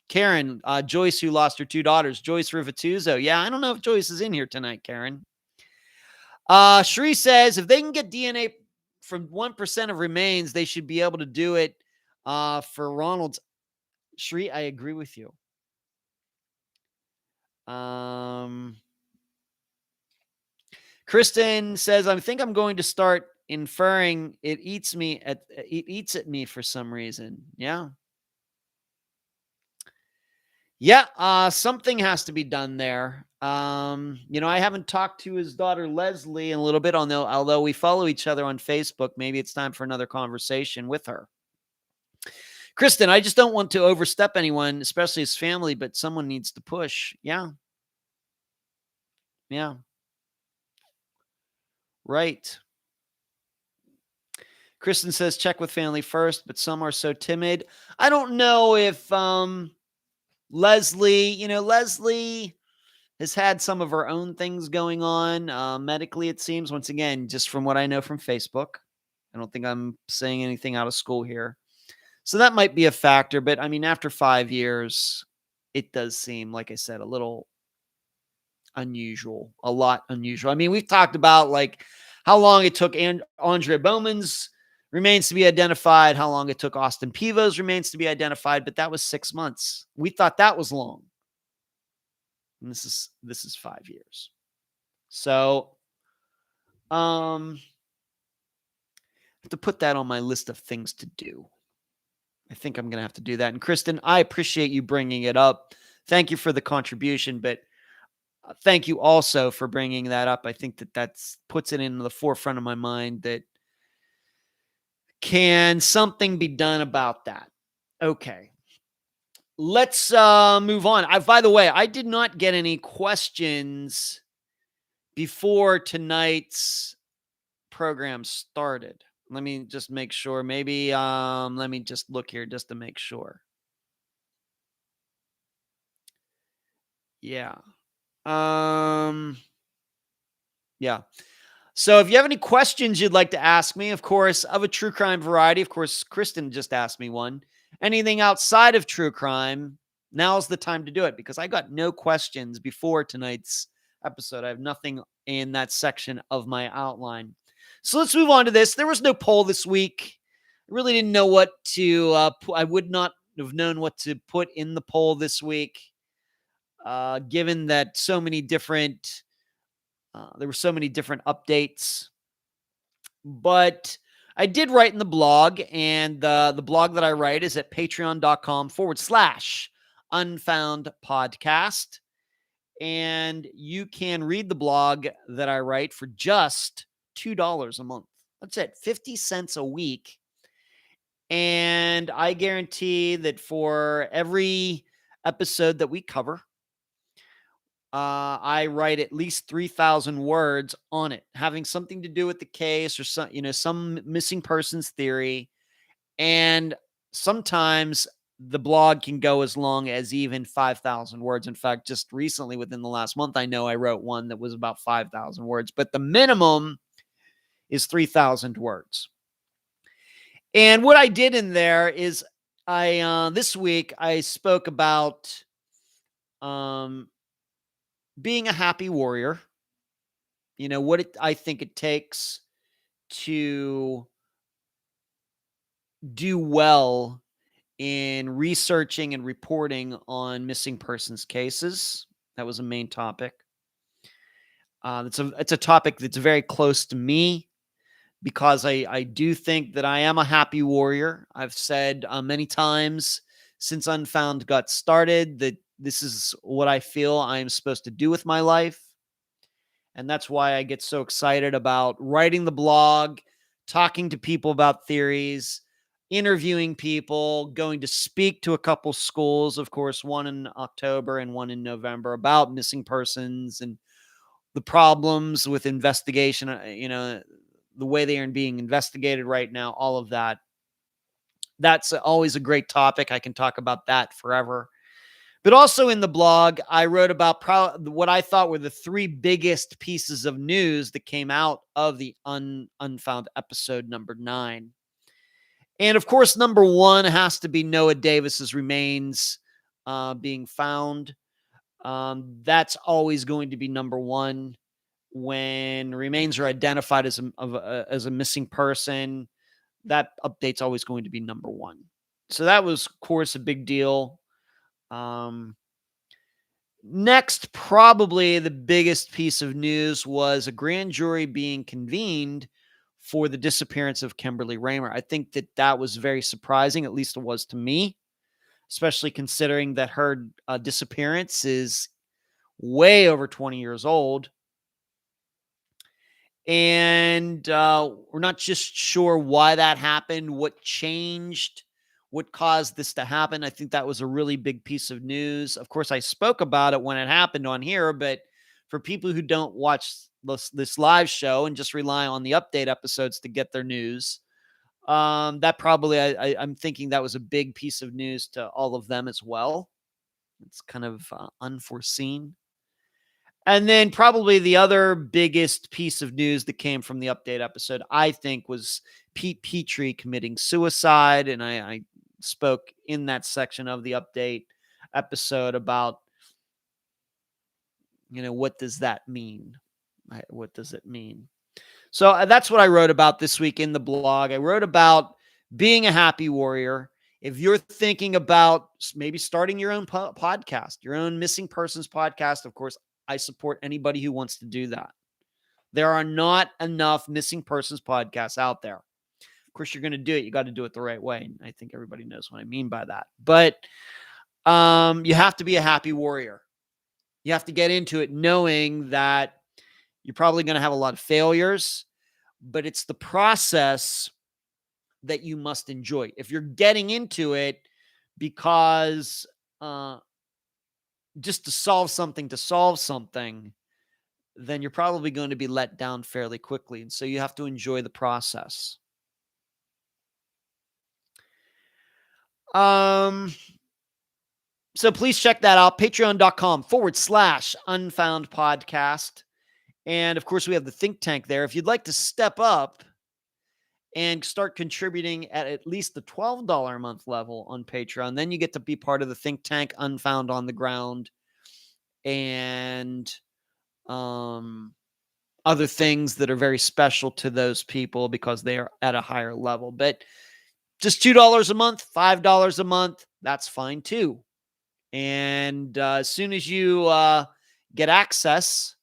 Karen, Joyce, who lost her 2 daughters, Joyce Rivatuzo. Yeah, I don't know if Joyce is in here tonight, Karen. Sheree says if they can get DNA from 1% of remains, they should be able to do it for Ronald's. Sheree, I agree with you. Kristen says, I think I'm going to start inferring it eats at me for some reason. Yeah. Yeah, something has to be done there. I haven't talked to his daughter Leslie in a little bit, although we follow each other on Facebook. Maybe it's time for another conversation with her. Kristen, I just don't want to overstep anyone, especially his family, but someone needs to push. Yeah. Yeah. Right. Kristen says check with family first, but some are so timid. I don't know if Leslie has had some of her own things going on medically, it seems. Once again, just from what I know from Facebook. I don't think I'm saying anything out of school here. So that might be a factor. But I mean, after 5 years, it does seem, like I said, a little unusual, a lot unusual. I mean, we've talked about like how long it took Andre Bowman's remains to be identified, how long it took Austin Peevo's remains to be identified, but that was 6 months. We thought that was long. And this is 5 years. So, I have to put that on my list of things to do. I think I'm going to have to do that. And Kristen, I appreciate you bringing it up. Thank you for the contribution, but thank you also for bringing that up. I think that puts it in the forefront of my mind that can something be done about that? Okay. Let's move on. By the way, I did not get any questions before tonight's program started. Let me just make sure. Maybe let me just look here just to make sure. Yeah. Yeah. So if you have any questions you'd like to ask me, of course, of a true crime variety, of course, Kristen just asked me one. Anything outside of true crime, now's the time to do it because I got no questions before tonight's episode. I have nothing in that section of my outline. So let's move on to this. There was no poll this week. I really didn't know what to I would not have known what to put in the poll this week, given that so many different there were so many different updates. But I did write in the blog, and the blog that I write is at patreon.com/Unfound Podcast. And you can read the blog that I write for just $2 a month. That's it, 50 cents a week. And I guarantee that for every episode that we cover, I write at least 3,000 words on it, having something to do with the case or some missing persons theory. And sometimes the blog can go as long as even 5,000 words. In fact, just recently within the last month, I know I wrote one that was about 5,000 words, but the minimum is 3,000 words. And what I did in there is this week I spoke about being a happy warrior, what I think it takes to do well in researching and reporting on missing persons cases. That was a main topic. It's a topic that's very close to me because I do think that I am a happy warrior. I've said many times since Unfound got started that this is what I feel I am supposed to do with my life. And that's why I get so excited about writing the blog, talking to people about theories, interviewing people, going to speak to a couple schools, of course, one in October and one in November, about missing persons and the problems with investigation, the way they are being investigated right now, all of that. That's always a great topic. I can talk about that forever. But also in the blog, I wrote about what I thought were the 3 biggest pieces of news that came out of the Unfound episode number 9. And of course, number 1 has to be Noah Davis's remains being found. That's always going to be number one. When remains are identified as a missing person, that update's always going to be number one. So that was, of course, a big deal. Next, probably the biggest piece of news was a grand jury being convened for the disappearance of Kimberly Raymer. I think that was very surprising, at least it was to me, especially considering that her disappearance is way over 20 years old. And we're not just sure why that happened, what changed, what caused this to happen. I think that was a really big piece of news. Of course, I spoke about it when it happened on here, but for people who don't watch this live show and just rely on the update episodes to get their news, that probably, I'm thinking that was a big piece of news to all of them as well. It's kind of unforeseen. And then probably the other biggest piece of news that came from the update episode, I think, was Pete Petrie committing suicide. And I spoke in that section of the update episode about, what does that mean? What does it mean? So that's what I wrote about this week in the blog. I wrote about being a happy warrior. If you're thinking about maybe starting your own podcast, your own missing persons podcast, of course, I support anybody who wants to do that. There are not enough missing persons podcasts out there. Of course, you're going to do it. You got to do it the right way. And I think everybody knows what I mean by that. But you have to be a happy warrior. You have to get into it knowing that you're probably going to have a lot of failures, but it's the process that you must enjoy. If you're getting into it because just to solve something, then you're probably going to be let down fairly quickly. And so you have to enjoy the process. So please check that out. Patreon.com/Unfound Podcast. And of course, we have the think tank there. If you'd like to step up and start contributing at least the $12 a month level on Patreon, then you get to be part of the think tank, Unfound on the Ground, and other things that are very special to those people because they are at a higher level. But just $2 a month, $5 a month, that's fine too. And as soon as you get access,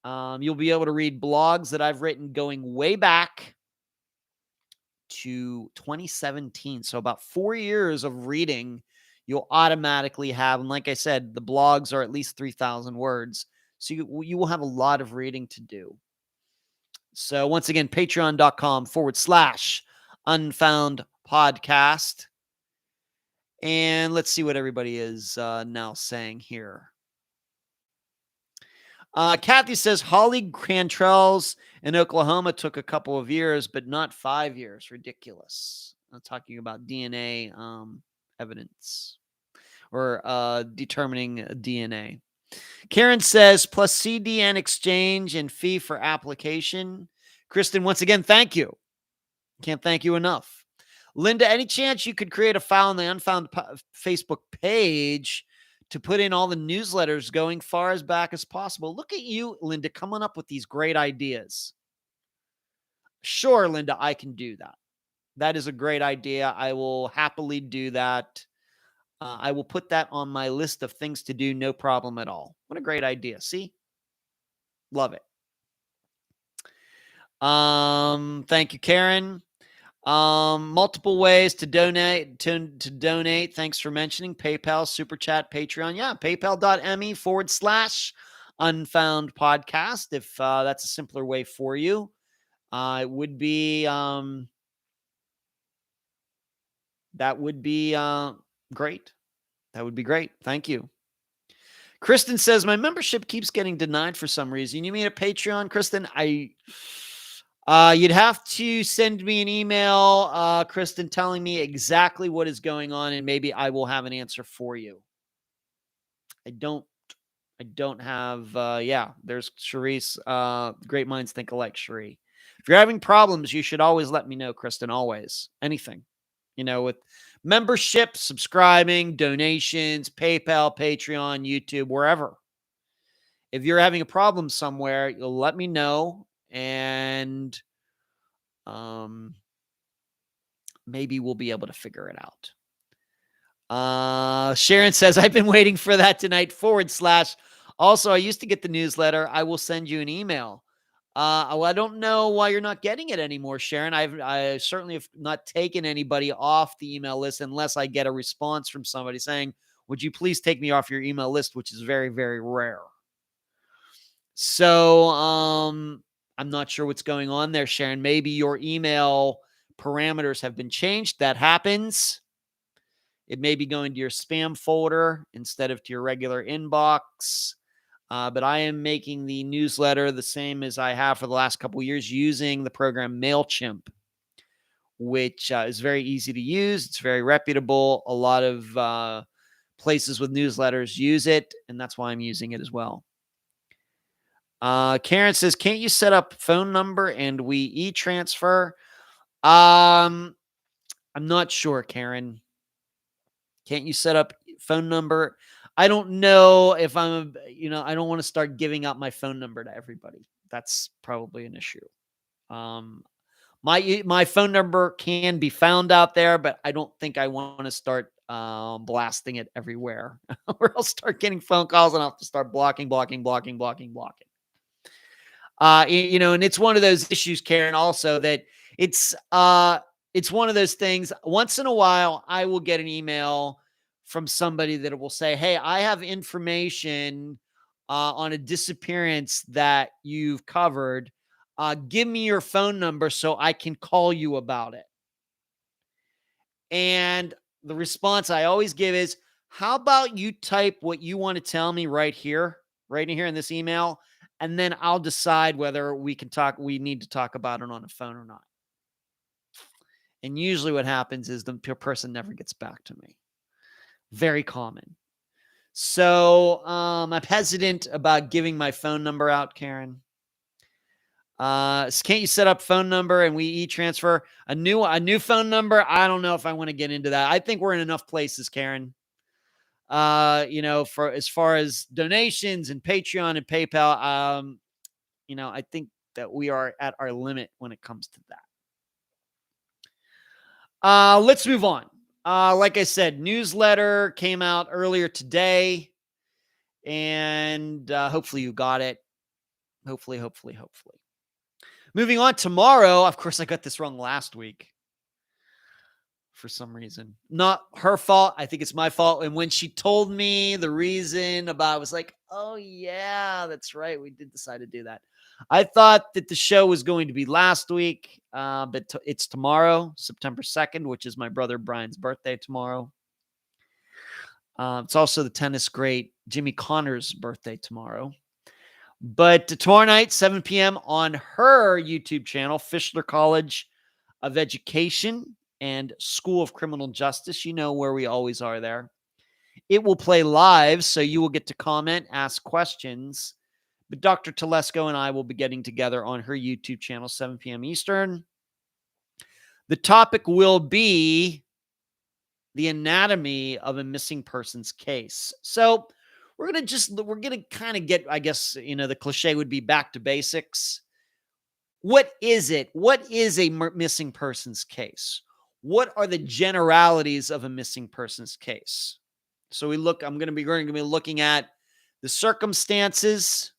you'll be able to read blogs that I've written going way back to 2017. So about 4 years of reading you'll automatically have. And like I said, the blogs are at least 3,000 words. So you will have a lot of reading to do. So once again, patreon.com/Unfound Podcast. And let's see what everybody is now saying here. Kathy says Holly Cantrell's in Oklahoma took a couple of years, but not 5 years. Ridiculous. I'm talking about DNA evidence or determining DNA. Karen says plus CDN exchange and fee for application. Kristen, once again, thank you. Can't thank you enough. Linda, any chance you could create a file on the Unfound Facebook page to put in all the newsletters going far as back as possible? Look at you, Linda, coming up with these great ideas. Sure, Linda, I can do that. That is a great idea. I will happily do that. I will put that on my list of things to do. No problem at all. What a great idea. See? Love it. Thank you, Karen. Multiple ways to donate, to donate. Thanks for mentioning PayPal, Super Chat, Patreon. Yeah, paypal.me/Unfound Podcast. If that's a simpler way for you, it would be, that would be great. That would be great. Thank you. Kristen says, my membership keeps getting denied for some reason. You mean a Patreon, Kristen? You'd have to send me an email, Kristen, telling me exactly what is going on, and maybe I will have an answer for you. I don't have, there's Cherise. Great minds think alike, Cherie. If you're having problems, you should always let me know, Kristen, always. Anything, with membership, subscribing, donations, PayPal, Patreon, YouTube, wherever. If you're having a problem somewhere, you'll let me know, and maybe we'll be able to figure it out. Sharon says, I've been waiting for that tonight, / also, I used to get the newsletter. I will send you an email. Well, I don't know why you're not getting it anymore, Sharon. I certainly have not taken anybody off the email list unless I get a response from somebody saying, would you please take me off your email list, which is very, very rare. So, I'm not sure what's going on there, Sharon. Maybe your email parameters have been changed. That happens. It may be going to your spam folder instead of to your regular inbox. But I am making the newsletter the same as I have for the last couple of years using the program MailChimp, which is very easy to use. It's very reputable. A lot of places with newsletters use it, and that's why I'm using it as well. Karen says, can't you set up phone number and we e-transfer? I'm not sure, Karen. Can't you set up phone number? I don't know if I don't want to start giving out my phone number to everybody. That's probably an issue. My phone number can be found out there, but I don't think I want to start blasting it everywhere, or I'll start getting phone calls and I'll have to start blocking. And it's one of those issues, Karen, also that it's one of those things. Once in a while, I will get an email from somebody that will say, hey, I have information on a disappearance that you've covered. Give me your phone number so I can call you about it. And the response I always give is, how about you type what you want to tell me right in here in this email, and then I'll decide whether we need to talk about it on the phone or not. And usually what happens is the person never gets back to me. Very common. So I'm hesitant about giving my phone number out, Karen. Can't you set up phone number and we e-transfer a new phone number? I don't know if I want to get into that. I think we're in enough places, Karen. For as far as donations and Patreon and PayPal, I think that we are at our limit when it comes to that. Let's move on. Like I said, newsletter came out earlier today, and hopefully you got it. Hopefully. Moving on, tomorrow, of course, I got this wrong last week for some reason. Not her fault. I think it's my fault. And when she told me the reason about it, I was like, oh, yeah, that's right. We did decide to do that. I thought that the show was going to be last week, but it's tomorrow, September 2nd, which is my brother Brian's birthday tomorrow. It's also the tennis great Jimmy Connor's birthday tomorrow. But tomorrow night, 7 p.m. on her YouTube channel, Fischler College of Education and School of Criminal Justice. You know where we always are there. It will play live, so you will get to comment, ask questions. But Dr. Telesco and I will be getting together on her YouTube channel, 7 p.m. Eastern. The topic will be the anatomy of a missing persons case. So we're going to kind of get, I guess, the cliche would be back to basics. What is it? What is a missing persons case? What are the generalities of a missing persons case? So I'm going to be looking at the circumstances.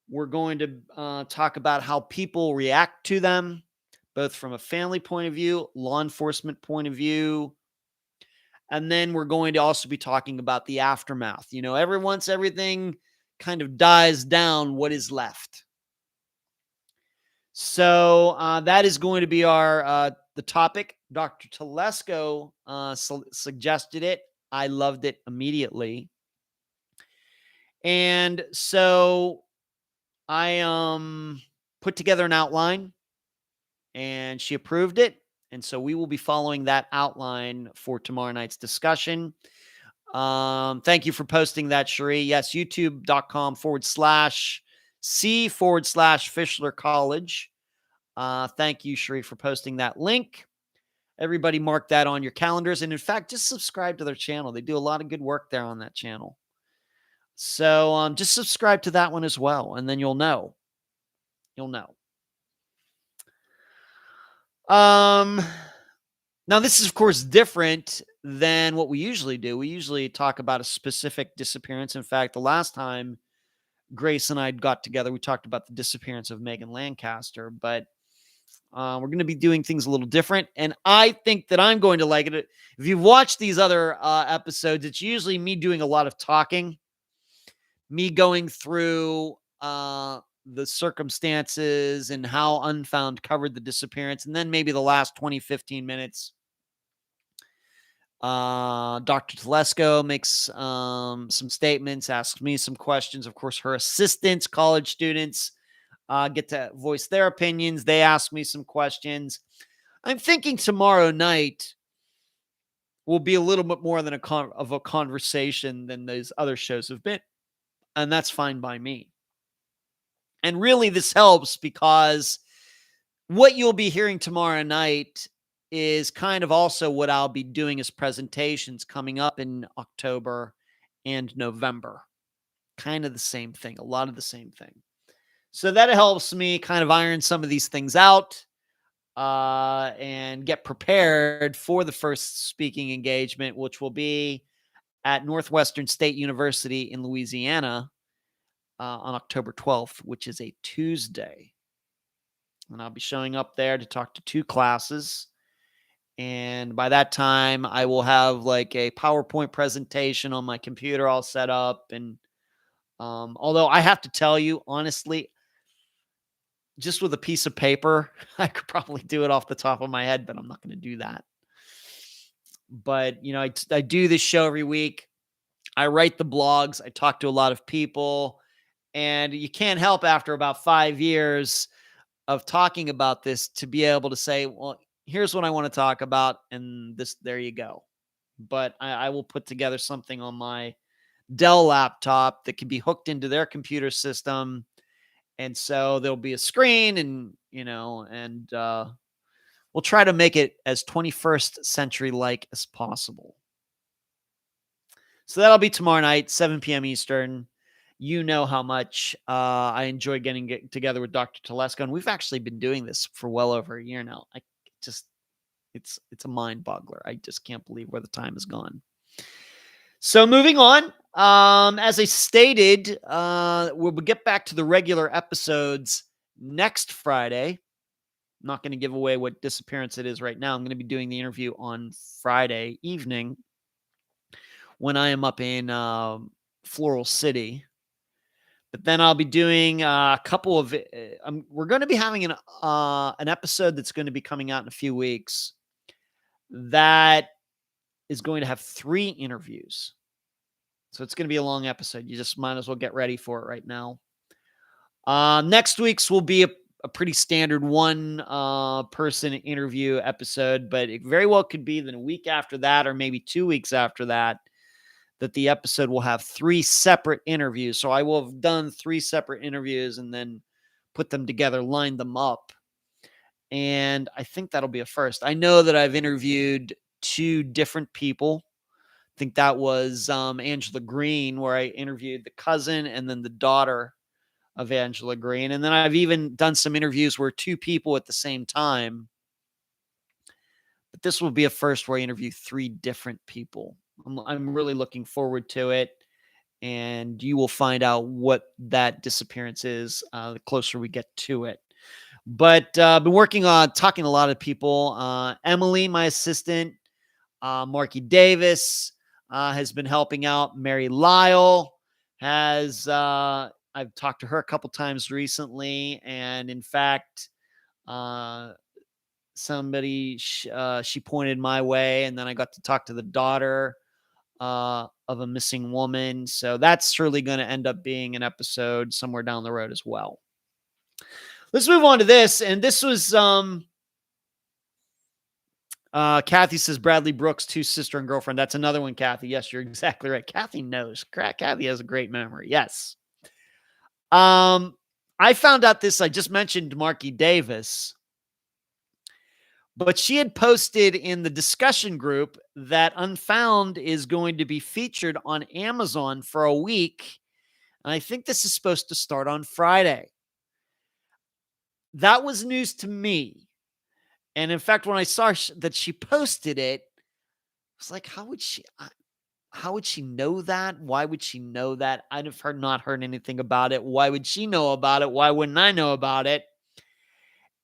We're going to talk about how people react to them, both from a family point of view, law enforcement point of view. And then we're going to also be talking about the aftermath. Once everything kind of dies down, what is left? So that is going to be the topic. Dr. Telesco suggested it. I loved it immediately. And so I put together an outline, and she approved it. And so we will be following that outline for tomorrow night's discussion. Thank you for posting that, Cherie. Yes, youtube.com/C/Fischler College. Thank you, Cherie, for posting that link. Everybody mark that on your calendars. And in fact, just subscribe to their channel. They do a lot of good work there on that channel. So just subscribe to that one as well, and then you'll know. You'll know. Now this is of course different than what we usually do. We usually talk about a specific disappearance. In fact, the last time Grace and I got together, we talked about the disappearance of Megan Lancaster, but we're going to be doing things a little different. And I think that I'm going to like it. If you've watched these other episodes, it's usually me doing a lot of talking, me going through the circumstances and how Unfound covered the disappearance. And then maybe the last 20, 15 minutes, Dr. Telesco makes some statements, asks me some questions. Of course, her assistants, college students, get to voice their opinions. They ask me some questions. I'm thinking tomorrow night will be a little bit more than of a conversation than those other shows have been. And that's fine by me. And really, this helps because what you'll be hearing tomorrow night is kind of also what I'll be doing as presentations coming up in October and November. Kind of the same thing, a lot of the same thing. So that helps me kind of iron some of these things out and get prepared for the first speaking engagement, which will be at Northwestern State University in Louisiana on October 12th, which is a Tuesday. And I'll be showing up there to talk to 2 classes. And by that time, I will have like a PowerPoint presentation on my computer all set up. And although I have to tell you, honestly, just with a piece of paper, I could probably do it off the top of my head, but I'm not going to do that. But, you know, I do this show every week. I write the blogs. I talk to a lot of people. And you can't help after about 5 years of talking about this to be able to say, well, here's what I want to talk about. And there you go. But I will put together something on my Dell laptop that can be hooked into their computer system. And so there'll be a screen and, you know, and we'll try to make it as 21st century like as possible. So that'll be tomorrow night, 7 p.m. Eastern. You know how much I enjoy getting together with Dr. Telesco. And we've actually been doing this for well over a year now. It's a mind boggler. I just can't believe where the time has gone. So moving on, as I stated, we'll get back to the regular episodes next Friday. I'm not going to give away what disappearance it is right now. I'm going to be doing the interview on Friday evening when I am up in Floral City. But then I'll be doing a couple of. We're going to be having an episode that's going to be coming out in a few weeks. That is going to have 3 interviews. So it's going to be a long episode. You just might as well get ready for it right now. Next week's will be a pretty standard one person interview episode, but it very well could be that a week after that, or maybe 2 weeks after that, that the episode will have 3 separate interviews. So I will have done 3 separate interviews and then put them together, lined them up. And I think that'll be a first. I know that I've interviewed 2 different people. I think that was Angela Green, where I interviewed the cousin and then the daughter of Angela Green. And then I've even done some interviews where 2 people at the same time. But this will be a first where I interview 3 different people. I'm really looking forward to it. And you will find out what that disappearance is the closer we get to it. But I've been working on talking to a lot of people. Emily, my assistant, Marky Davis has been helping out. Mary Lyall has, I've talked to her a couple times recently. And in fact, somebody, she pointed my way. And then I got to talk to the daughter of a missing woman. So that's surely going to end up being an episode somewhere down the road as well. Let's move on to this. And this was Kathy says Bradley Brooks' 2 sister and girlfriend. That's another one, Kathy. Yes, you're exactly right. Kathy knows. Kathy has a great memory. Yes. I found out this. I just mentioned Marky Davis. But she had posted in the discussion group that Unfound is going to be featured on Amazon for a week. And I think this is supposed to start on Friday. That was news to me. And in fact, when I saw that she posted it, I was like, how would she know that? Why would she know that? I'd have not heard anything about it. Why would she know about it? Why wouldn't I know about it?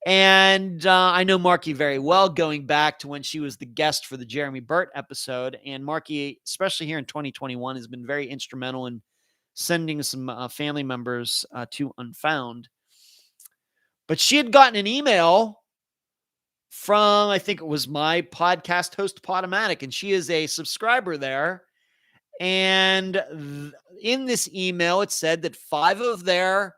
And I know Marky very well, going back to when she was the guest for the Jeremy Burt episode. And Marky, especially here in 2021, has been very instrumental in sending some family members to Unfound. But she had gotten an email from, I think it was my podcast host, Podomatic, and she is a subscriber there. And in this email, it said that 5 of their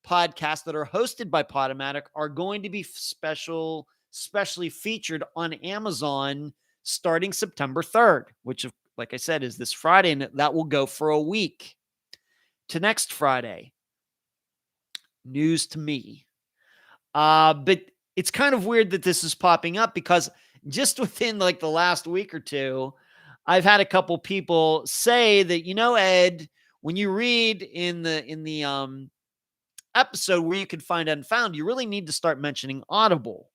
podcasts that are hosted by Podomatic are going to be specially featured on Amazon starting September 3rd, which, like I said, is this Friday, and that will go for a week to next Friday. News to me. But it's kind of weird that this is popping up, because just within like the last week or two, I've had a couple people say that, Ed, when you read in the episode where you can find Unfound, you really need to start mentioning Audible.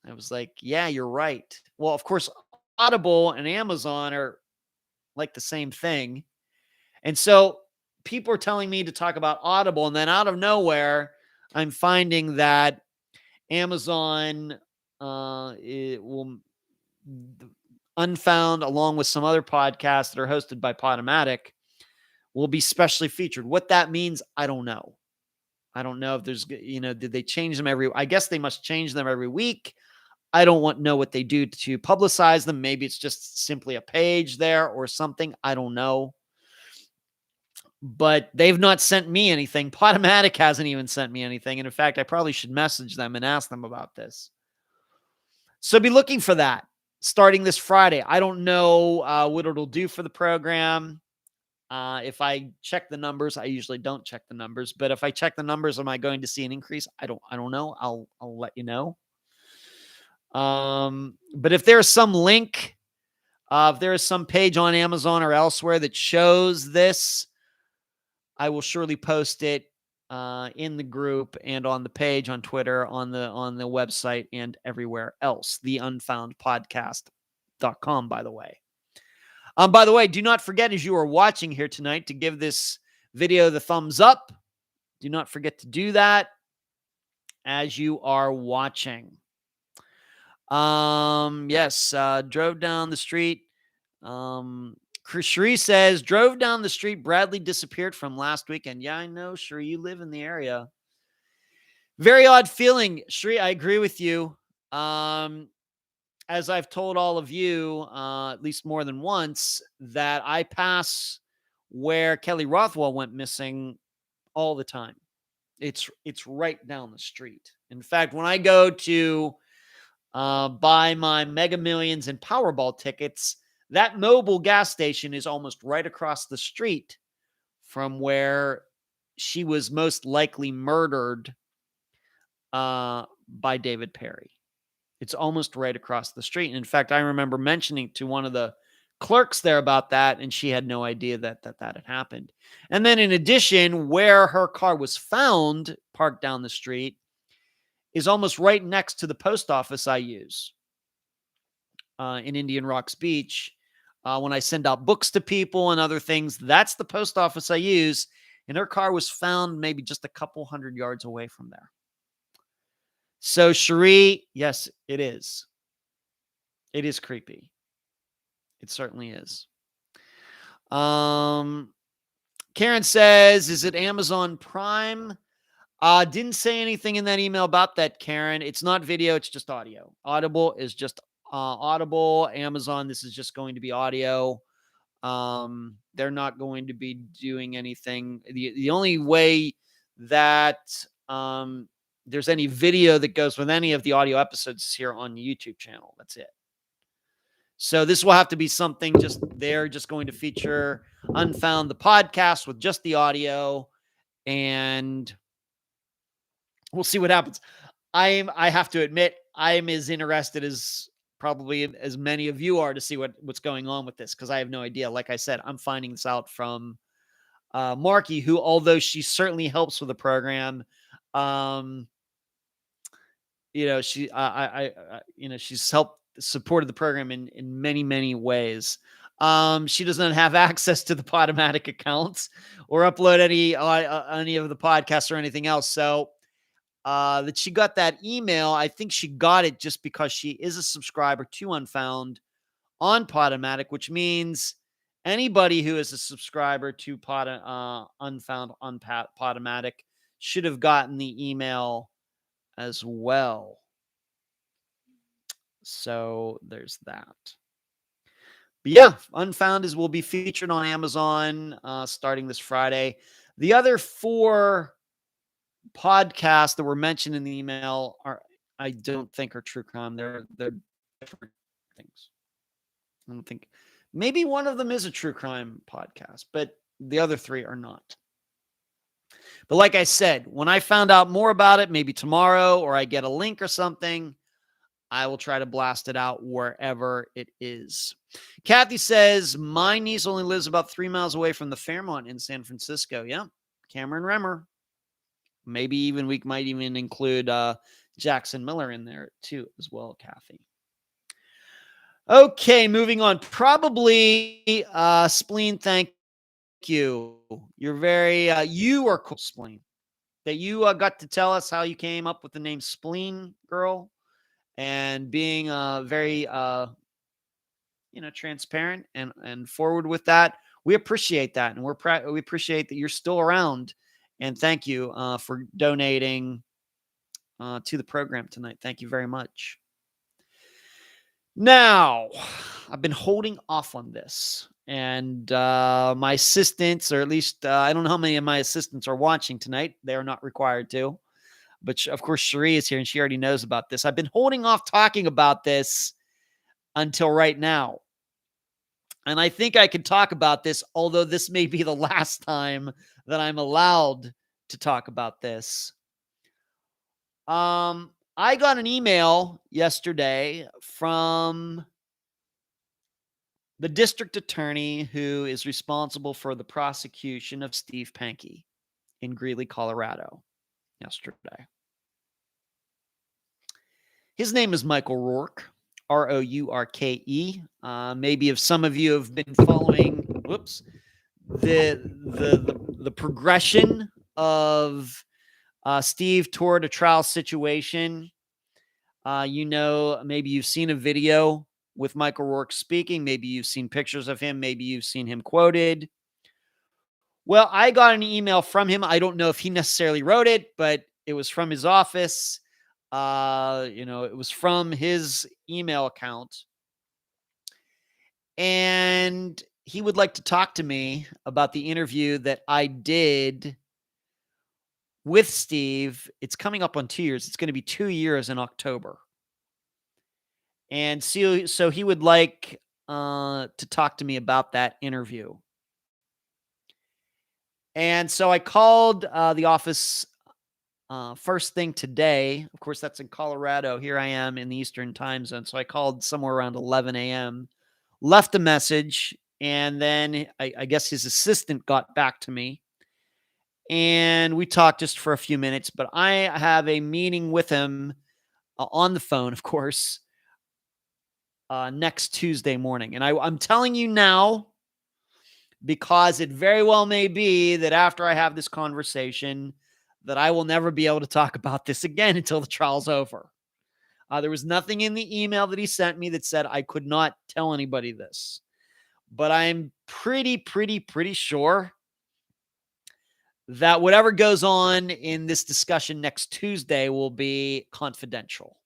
I was like, yeah, you're right. Well, of course, Audible and Amazon are like the same thing. And so people are telling me to talk about Audible, and then out of nowhere, I'm finding that Amazon Unfound, along with some other podcasts that are hosted by Podomatic, will be specially featured. What that means, I don't know. I don't know if there's, did they change them I guess they must change them every week. I don't know what they do to publicize them. Maybe it's just simply a page there or something. I don't know. But they've not sent me anything. Podomatic hasn't even sent me anything. And in fact, I probably should message them and ask them about this. So be looking for that starting this Friday. I don't know what it'll do for the program. If I check the numbers, I usually don't check the numbers, but if I check the numbers, am I going to see an increase? I don't know. I'll let you know. But if there's some link, if there is some page on Amazon or elsewhere that shows this, I will surely post it in the group and on the page on Twitter, on the website, and everywhere else. The unfoundpodcast.com, by the way. By the way, do not forget, as you are watching here tonight, to give this video the thumbs up. Do not forget to do that as you are watching. Yes, drove down the street. Cherie says, drove down the street. Bradley disappeared from last weekend. Yeah, I know, Cherie, you live in the area. Very odd feeling, Cherie. I agree with you. As I've told all of you, at least more than once, that I pass where Kelly Rothwell went missing all the time. It's right down the street. In fact, when I go to buy my Mega Millions and Powerball tickets, that Mobil gas station is almost right across the street from where she was most likely murdered by David Perry. It's almost right across the street. And in fact, I remember mentioning to one of the clerks there about that, and she had no idea that had happened. And then in addition, where her car was found, parked down the street, is almost right next to the post office I use in Indian Rocks Beach. When I send out books to people and other things, that's the post office I use. And her car was found maybe just a couple hundred yards away from there. So, Cherie, yes, it is. It is creepy. It certainly is. Karen says, is it Amazon Prime? Didn't say anything in that email about that, Karen. It's not video. It's just audio. Audible is just Audible. Amazon, this is just going to be audio. They're not going to be doing anything. The only way that there's any video that goes with any of the audio episodes is here on the YouTube channel. That's it. So this will have to be something they're just going to feature Unfound the podcast with just the audio, and we'll see what happens. I have to admit, I'm as interested as probably as many of you are to see what's going on with this, because I have no idea. Like I said, I'm finding this out from Marky, who, although she certainly helps with the program, um, she's helped supported the program in many, many ways. She does not have access to the Podomatic accounts or upload any of the podcasts or anything else. So that she got that email, I think she got it just because she is a subscriber to Unfound on Podomatic, which means anybody who is a subscriber to Unfound on Podomatic should have gotten the email as well. So there's that. But yeah, Unfound will be featured on Amazon starting this Friday. The other 4 podcasts that were mentioned in the email I don't think are true crime. They're different things. I don't think, maybe one of them is a true crime podcast, but the other 3 are not. But like I said, when I found out more about it, maybe tomorrow, or I get a link or something, I will try to blast it out wherever it is. Kathy says, my niece only lives about 3 miles away from the Fairmont in San Francisco. Yeah, Cameron Remmer. Maybe even we might even include Jackson Miller in there too as well, Kathy. Okay, moving on. Probably Spleen, thank you. You're very, you are cool, Spleen. That you got to tell us how you came up with the name Spleen Girl and being very, transparent and forward with that. We appreciate that. And we appreciate that you're still around. And thank you for donating to the program tonight. Thank you very much. Now, I've been holding off on this, and my assistants, or at least I don't know how many of my assistants are watching tonight. They are not required to, but of course, Cherie is here, and she already knows about this. I've been holding off talking about this until right now, and I think I can talk about this, although this may be the last time that I'm allowed to talk about this. I got an email yesterday from the district attorney who is responsible for the prosecution of Steve Pankey in Greeley, Colorado, yesterday. His name is Michael Rourke, Rourke. Maybe if some of you have been following, the progression of Steve toward a trial situation. Maybe you've seen a video with Michael Rourke speaking. Maybe you've seen pictures of him. Maybe you've seen him quoted. Well, I got an email from him. I don't know if he necessarily wrote it, but it was from his office. It was from his email account. And he would like to talk to me about the interview that I did with Steve. It's coming up on 2 years. It's going to be 2 years in October. And so he would like to talk to me about that interview. And so I called the office first thing today. Of course, that's in Colorado. Here I am in the Eastern time zone. So I called somewhere around 11 a.m., left a message, and then I guess his assistant got back to me. And we talked just for a few minutes, but I have a meeting with him on the phone, of course, next Tuesday morning. And I'm telling you now, because it very well may be that after I have this conversation, that I will never be able to talk about this again until the trial's over. There was nothing in the email that he sent me that said I could not tell anybody this. But I'm pretty sure that whatever goes on in this discussion next Tuesday will be confidential.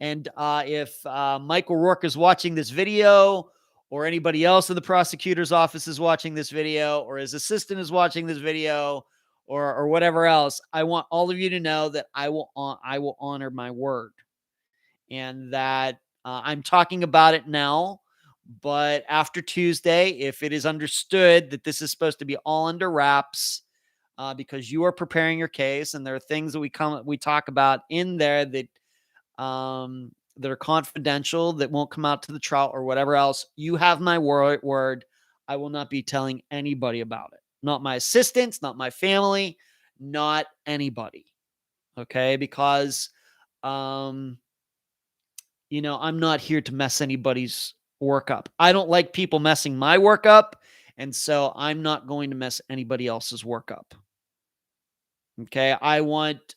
And if Michael Rourke is watching this video, or anybody else in the prosecutor's office is watching this video, or his assistant is watching this video, or whatever else, I want all of you to know that I will honor my word, and that I'm talking about it now. But after Tuesday, if it is understood that this is supposed to be all under wraps, because you are preparing your case, and there are things that we talk about in there that that are confidential, that won't come out to the trial or whatever else. You have my word. I will not be telling anybody about it. Not my assistants, not my family, not anybody. Okay. Because, I'm not here to mess anybody's work up. I don't like people messing my work up. And so I'm not going to mess anybody else's work up. Okay. I want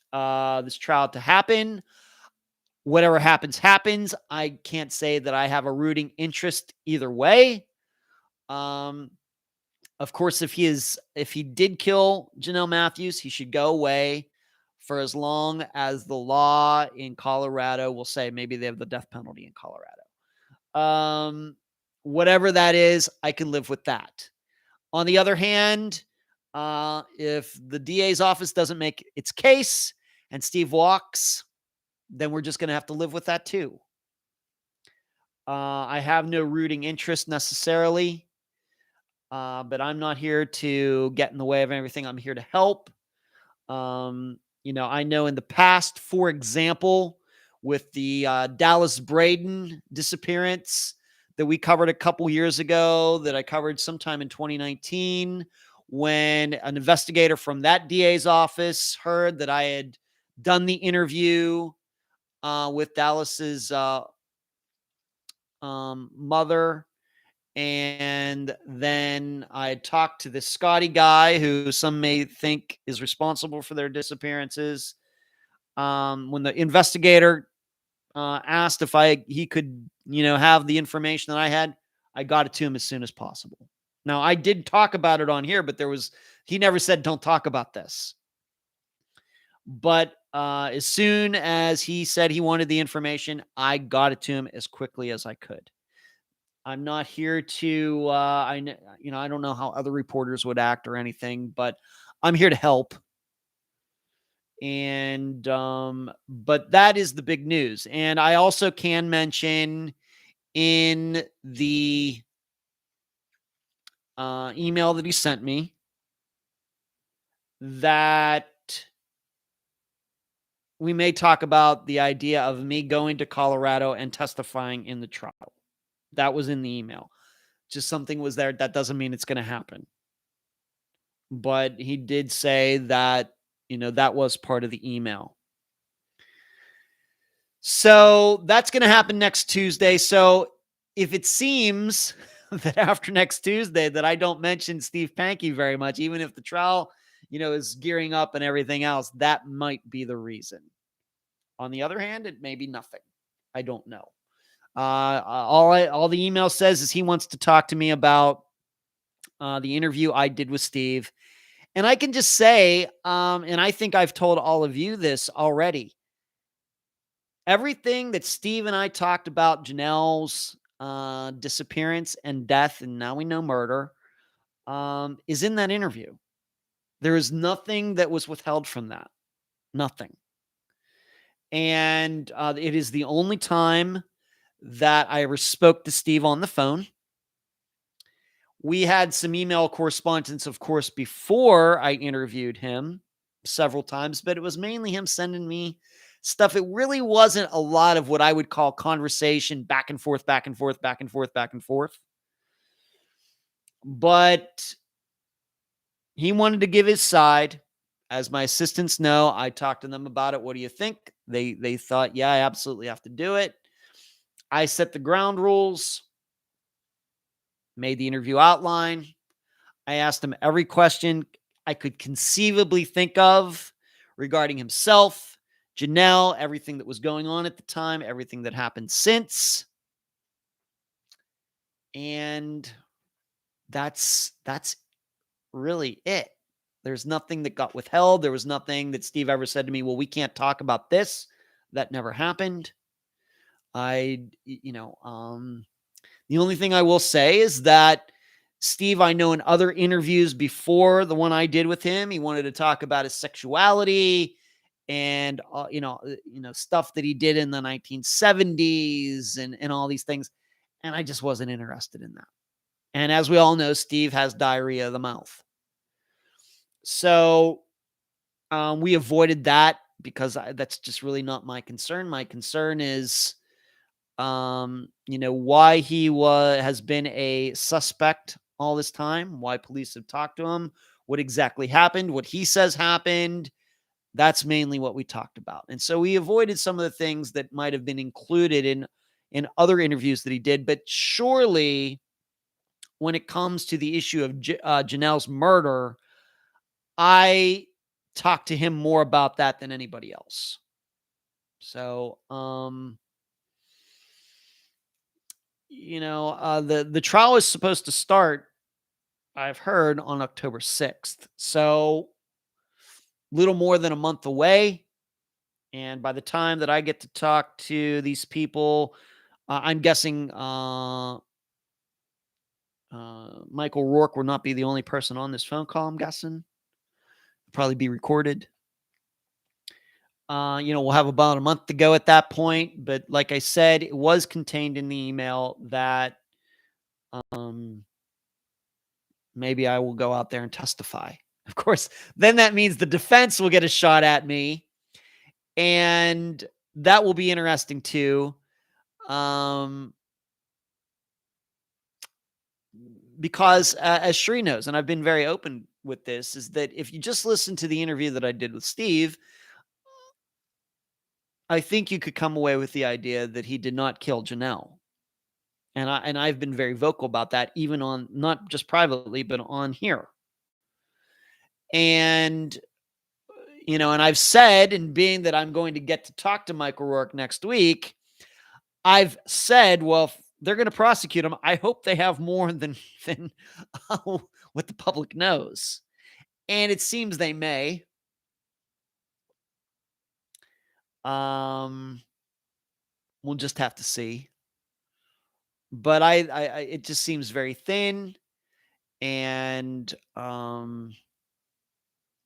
this trial to happen. Whatever happens, happens. I can't say that I have a rooting interest either way. Of course, if he did kill Janelle Matthews, he should go away for as long as the law in Colorado will say. Maybe they have the death penalty in Colorado. Whatever that is, I can live with that. On the other hand, if the DA's office doesn't make its case and Steve walks, then we're just going to have to live with that too. I have no rooting interest necessarily, but I'm not here to get in the way of everything. I'm here to help. I know in the past, for example, with the Dallas Braden disappearance that we covered a couple years ago, that I covered sometime in 2019, when an investigator from that DA's office heard that I had done the interview with Dallas's mother. And then I talked to this Scotty guy who some may think is responsible for their disappearances. When the investigator asked if he could, have the information that I had, I got it to him as soon as possible. Now, I did talk about it on here, but he never said, don't talk about this. But as soon as he said he wanted the information, I got it to him as quickly as I could. I'm not here to, I don't know how other reporters would act or anything, but I'm here to help. And, but that is the big news. And I also can mention in the email that he sent me that we may talk about the idea of me going to Colorado and testifying in the trial. That was in the email. Just something was there. That doesn't mean it's going to happen. But he did say that, that was part of the email. So that's going to happen next Tuesday. So if it seems that after next Tuesday that I don't mention Steve Pankey very much, even if the trial, is gearing up and everything else, that might be the reason. On the other hand, it may be nothing. I don't know. All the email says is he wants to talk to me about the interview I did with Steve. And I can just say, and I think I've told all of you this already, everything that Steve and I talked about Janelle's disappearance and death, and now we know murder, is in that interview. There is nothing that was withheld from that. Nothing. And it is the only time that I ever spoke to Steve on the phone. We had some email correspondence, of course, before I interviewed him several times, but it was mainly him sending me stuff. It really wasn't a lot of what I would call conversation, back and forth, back and forth, back and forth, back and forth. But he wanted to give his side. As my assistants know, I talked to them about it. What do you think? They thought, yeah, I absolutely have to do it. I set the ground rules, made the interview outline. I asked him every question I could conceivably think of regarding himself, Janelle, everything that was going on at the time, everything that happened since. And that's really it. There's nothing that got withheld. There was nothing that Steve ever said to me, well, we can't talk about this. That never happened. The only thing I will say is that Steve, I know in other interviews before the one I did with him, he wanted to talk about his sexuality and, stuff that he did in the 1970s and all these things. And I just wasn't interested in that. And as we all know, Steve has diarrhea of the mouth. So we avoided that because that's just really not my concern. My concern is, why he has been a suspect all this time, why police have talked to him, what exactly happened, what he says happened. That's mainly what we talked about. And so we avoided some of the things that might have been included in other interviews that he did. But surely when it comes to the issue of Janelle's murder, I talked to him more about that than anybody else. So, the trial is supposed to start, I've heard, on October 6th. So, little more than a month away. And by the time that I get to talk to these people, I'm guessing Michael Rourke will not be the only person on this phone call, I'm guessing. Probably be recorded. We'll have about a month to go at that point. But like I said, it was contained in the email that maybe I will go out there and testify. Of course, then that means the defense will get a shot at me. And that will be interesting too. Because as Sheree knows, and I've been very open with this, is that if you just listen to the interview that I did with Steve, I think you could come away with the idea that he did not kill Janelle. And I've been very vocal about that, even on, not just privately, but on here. And, and I've said, and being that I'm going to get to talk to Michael Rourke next week, I've said, well, if they're going to prosecute him, I hope they have more than what the public knows. And it seems they may. We'll just have to see. But it just seems very thin. And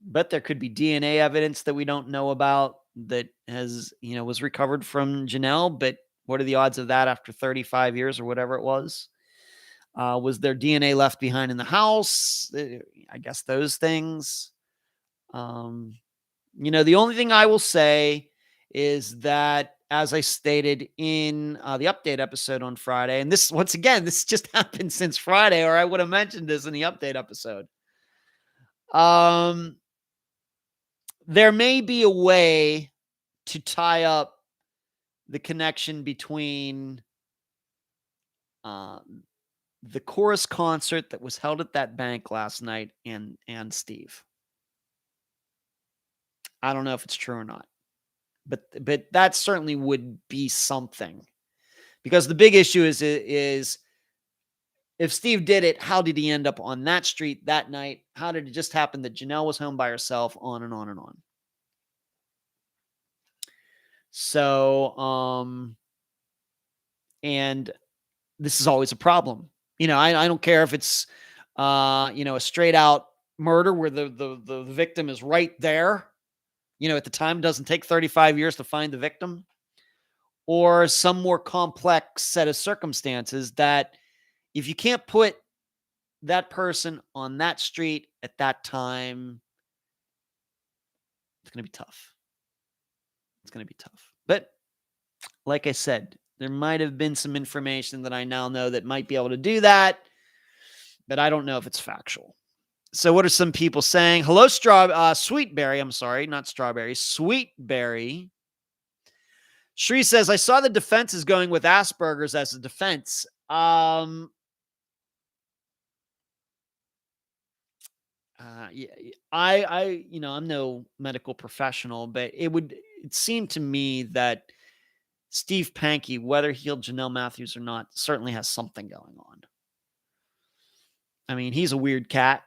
but there could be DNA evidence that we don't know about that was recovered from Janelle. But what are the odds of that after 35 years or whatever it was? Was there DNA left behind in the house? I guess those things. The only thing I will say is that, as I stated in the update episode on Friday, and this, once again, this just happened since Friday, or I would have mentioned this in the update episode. There may be a way to tie up the connection between the chorus concert that was held at that bank last night and Steve. I don't know if it's true or not, but that certainly would be something, because the big issue is if Steve did it, how did he end up on that street that night? How did it just happen that Janelle was home by herself? On and on and on. So, and this is always a problem. I don't care if it's, a straight out murder where the victim is right there. At the time, it doesn't take 35 years to find the victim, or some more complex set of circumstances that if you can't put that person on that street at that time, it's going to be tough. It's going to be tough. But like I said, there might have been some information that I now know that might be able to do that, but I don't know if it's factual. So what are some people saying? Hello, Sweetberry. I'm sorry, not strawberry. Sweetberry. Shree says, I saw the defense is going with Asperger's as a defense. I'm no medical professional, but it seemed to me that Steve Pankey, whether he killed Janelle Matthews or not, certainly has something going on. I mean, he's a weird cat.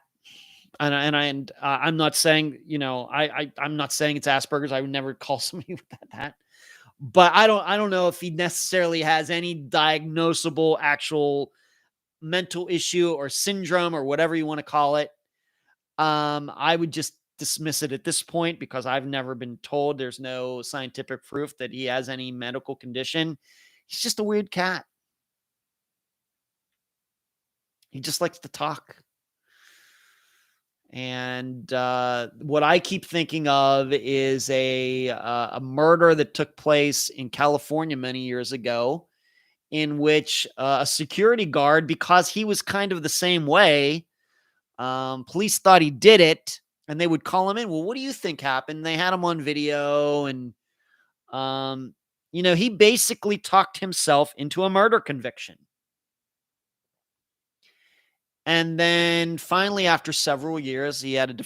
And I'm not saying, I'm not saying it's Asperger's. I would never call somebody with that. But I don't know if he necessarily has any diagnosable actual mental issue or syndrome or whatever you want to call it. I would just dismiss it at this point because I've never been told. There's no scientific proof that he has any medical condition. He's just a weird cat. He just likes to talk. And what I keep thinking of is a murder that took place in California many years ago, in which a security guard, because he was kind of the same way, police thought he did it, and they would call him in. Well, what do you think happened? They had him on video, and he basically talked himself into a murder conviction. And then finally, after several years, he had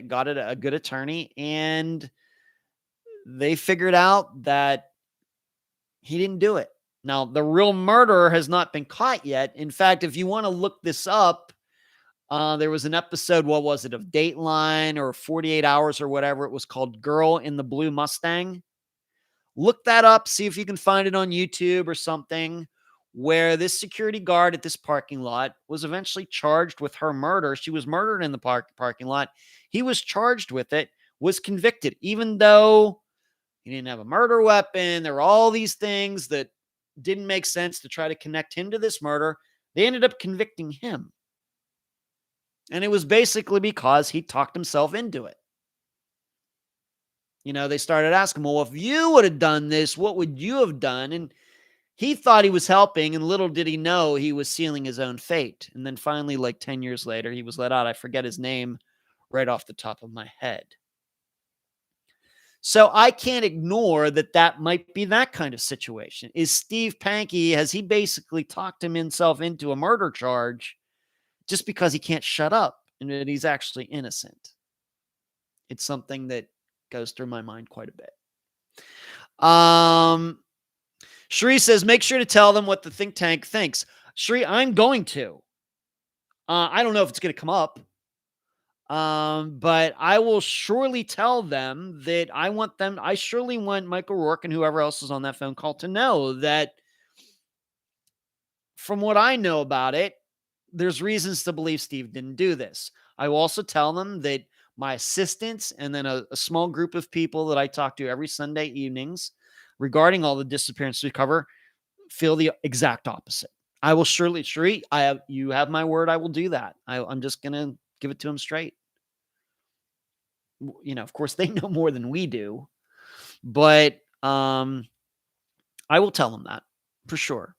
got a good attorney, and they figured out that he didn't do it. Now, the real murderer has not been caught yet. In fact, if you want to look this up, there was an episode, what was it, of Dateline or 48 Hours or whatever. It was called Girl in the Blue Mustang. Look that up. See if you can find it on YouTube or something, where this security guard at this parking lot was eventually charged with her murder. She was murdered in the parking lot. He was charged with it, was convicted, even though he didn't have a murder weapon. There were all these things that didn't make sense to try to connect him to this murder. They ended up convicting him. And it was basically because he talked himself into it. They started asking, well, if you would have done this, what would you have done? And he thought he was helping, and little did he know he was sealing his own fate. And then finally, like 10 years later, he was let out. I forget his name right off the top of my head. So I can't ignore that might be that kind of situation. Is Steve Pankey, has he basically talked himself into a murder charge just because he can't shut up and that he's actually innocent? It's something that goes through my mind quite a bit. Sheree says, make sure to tell them what the think tank thinks. Sheree, I'm going to. I don't know if it's going to come up. But I will surely tell them that I surely want Michael Rourke and whoever else is on that phone call to know that from what I know about it, there's reasons to believe Steve didn't do this. I will also tell them that my assistants and then a small group of people that I talk to every Sunday evenings regarding all the disappearances we cover feel the exact opposite. I will surely, Sheree, you have my word. I will do that. I'm just going to give it to them straight. Of course they know more than we do, but I will tell them that for sure.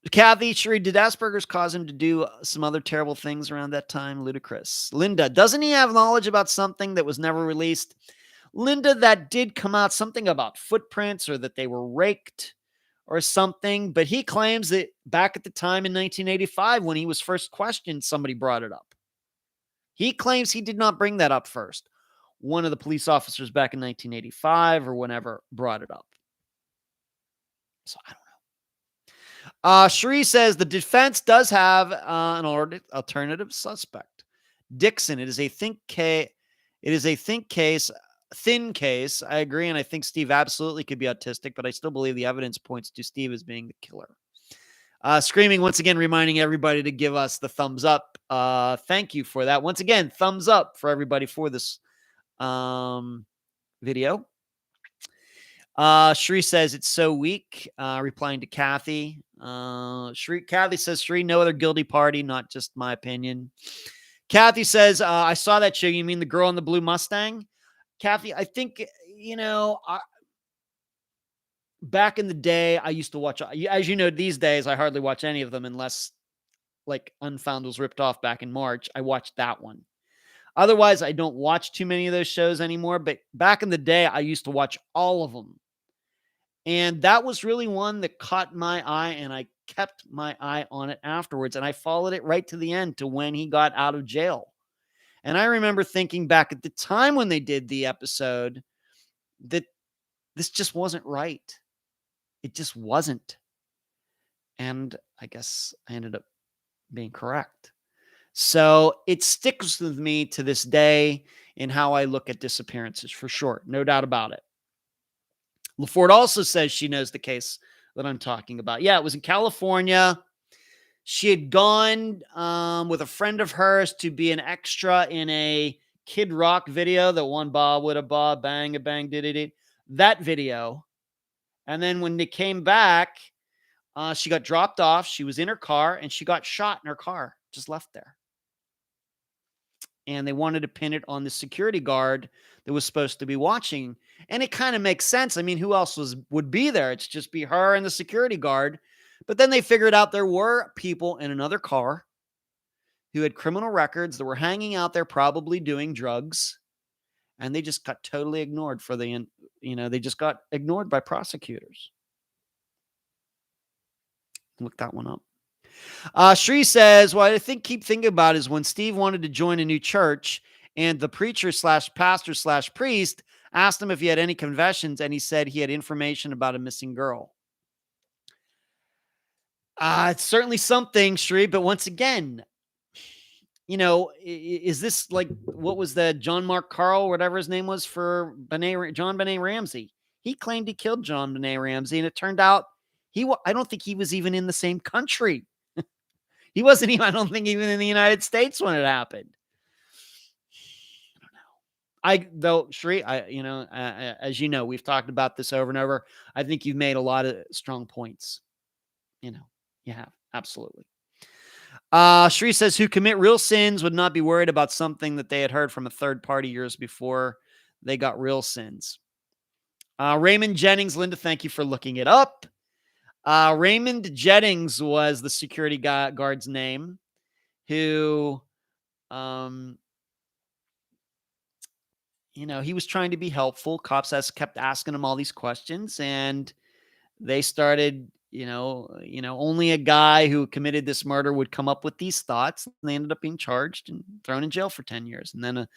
Kathy, Sheree, did Asperger's cause him to do some other terrible things around that time? Ludicrous. Linda, doesn't he have knowledge about something that was never released? Linda, that did come out, something about footprints or that they were raked or something, but he claims that back at the time in 1985, when he was first questioned, somebody brought it up. He claims he did not bring that up first. One of the police officers back in 1985 or whenever brought it up. So I don't know. Sheree says the defense does have an alternative suspect. Dixon, it is a thin case. I agree, and I think Steve absolutely could be autistic, but I still believe the evidence points to Steve as being the killer. Screaming, once again, reminding everybody to give us the thumbs up. Thank you for that. Once again, thumbs up for everybody for this video. Sheree says it's so weak. Replying to Kathy. Kathy says, Sheree, no other guilty party, not just my opinion. Kathy says, I saw that show. You mean the girl in the blue Mustang? Kathy, I think, back in the day, I used to watch, as you know, these days, I hardly watch any of them unless like Unfound was ripped off back in March. I watched that one. Otherwise, I don't watch too many of those shows anymore. But back in the day, I used to watch all of them. And that was really one that caught my eye, and I kept my eye on it afterwards. And I followed it right to the end, to when he got out of jail. And I remember thinking back at the time when they did the episode that this just wasn't right. It just wasn't. And I guess I ended up being correct. So it sticks with me to this day in how I look at disappearances, for sure. No doubt about it. LaFord also says she knows the case that I'm talking about. Yeah, it was in California. She had gone with a friend of hers to be an extra in a Kid Rock video, the one ba with a ba, bang, a bang, did. That video. And then when they came back, she got dropped off. She was in her car and she got shot in her car. just left there. And they wanted to pin it on the security guard that was supposed to be watching. And it kind of makes sense. I mean, who else would be there? It's just be her and the security guard. But then they figured out there were people in another car who had criminal records that were hanging out there, probably doing drugs. And they just got totally ignored they just got ignored by prosecutors. Look that one up. Shree says, what I keep thinking about is when Steve wanted to join a new church and the preacher / pastor / priest asked him if he had any confessions, and he said he had information about a missing girl. It's certainly something, Shree, but once again, is this like, what was the John Mark Carl, whatever his name was, for John Benet Ramsey? He claimed he killed John Benet Ramsey, and it turned out I don't think he was even in the same country. He wasn't even, I don't think, even in the United States when it happened. I don't know. Shree, as you know, we've talked about this over and over. I think you've made a lot of strong points. You have. Absolutely. Shree says, who commit real sins would not be worried about something that they had heard from a third party years before they got real sins. Raymond Jennings, Linda, thank you for looking it up. Raymond Jennings was the security guard's name who, he was trying to be helpful. Cops kept asking him all these questions, and they started, only a guy who committed this murder would come up with these thoughts. And they ended up being charged and thrown in jail for 10 years. And then,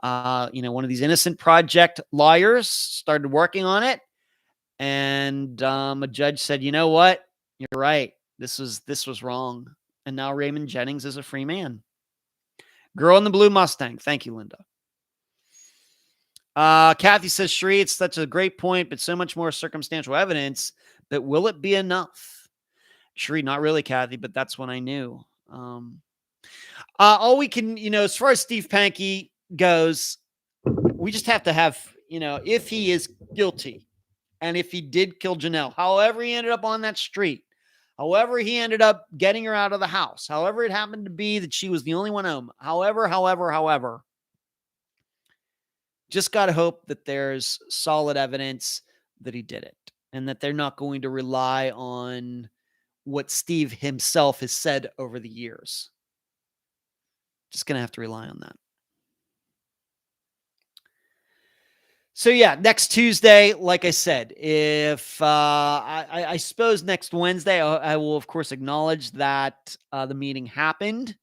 one of these Innocent Project lawyers started working on it. And a judge said, you know what? You're right. This was wrong. And now Raymond Jennings is a free man. Girl in the blue Mustang. Thank you, Linda. Kathy says, Shree, it's such a great point, but so much more circumstantial evidence. But will it be enough? Shree, not really, Kathy, but that's when I knew. All we can, as far as Steve Pankey goes, we just have to have, if he is guilty and if he did kill Janelle, however he ended up on that street, however he ended up getting her out of the house, however it happened to be that she was the only one home, however, just got to hope that there's solid evidence that he did it and that they're not going to rely on what Steve himself has said over the years. Just going to have to rely on that. So yeah, next Tuesday, like I said, if I suppose next Wednesday, I will of course acknowledge that the meeting happened.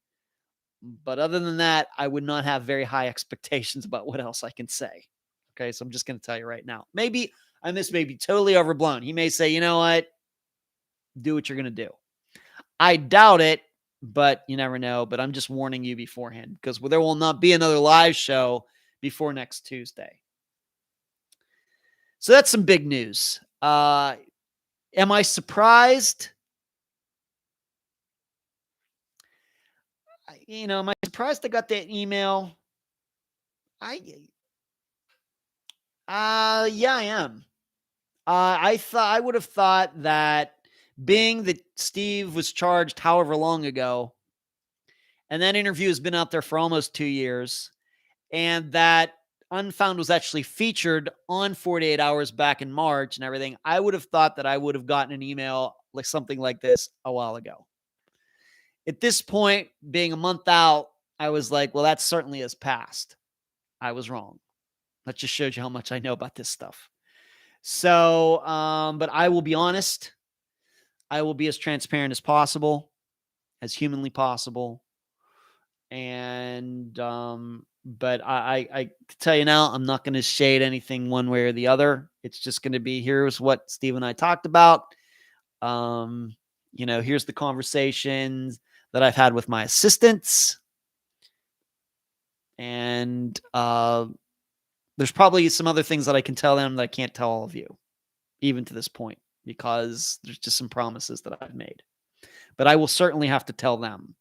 But other than that, I would not have very high expectations about what else I can say. Okay, so I'm just going to tell you right now. Maybe, and this may be totally overblown. He may say, you know what? Do what you're going to do. I doubt it, but you never know. But I'm just warning you beforehand because there will not be another live show before next Tuesday. So that's some big news. Am I surprised? Am I surprised I got that email? Yeah, I am. I would have thought that being that Steve was charged however long ago, and that interview has been out there for almost 2 years, and that Unfound was actually featured on 48 Hours back in March and everything, I would have thought that I would have gotten an email like something like this a while ago. At this point, being a month out, I was like, well, that certainly has passed. I was wrong. That just shows you how much I know about this stuff. So, but I will be honest. I will be as transparent as possible, as humanly possible. And, but I tell you now, I'm not going to shade anything one way or the other. It's just going to be, here's what Steve and I talked about. Here's the conversations that I've had with my assistants. And there's probably some other things that I can tell them that I can't tell all of you, even to this point, because there's just some promises that I've made. But I will certainly have to tell them.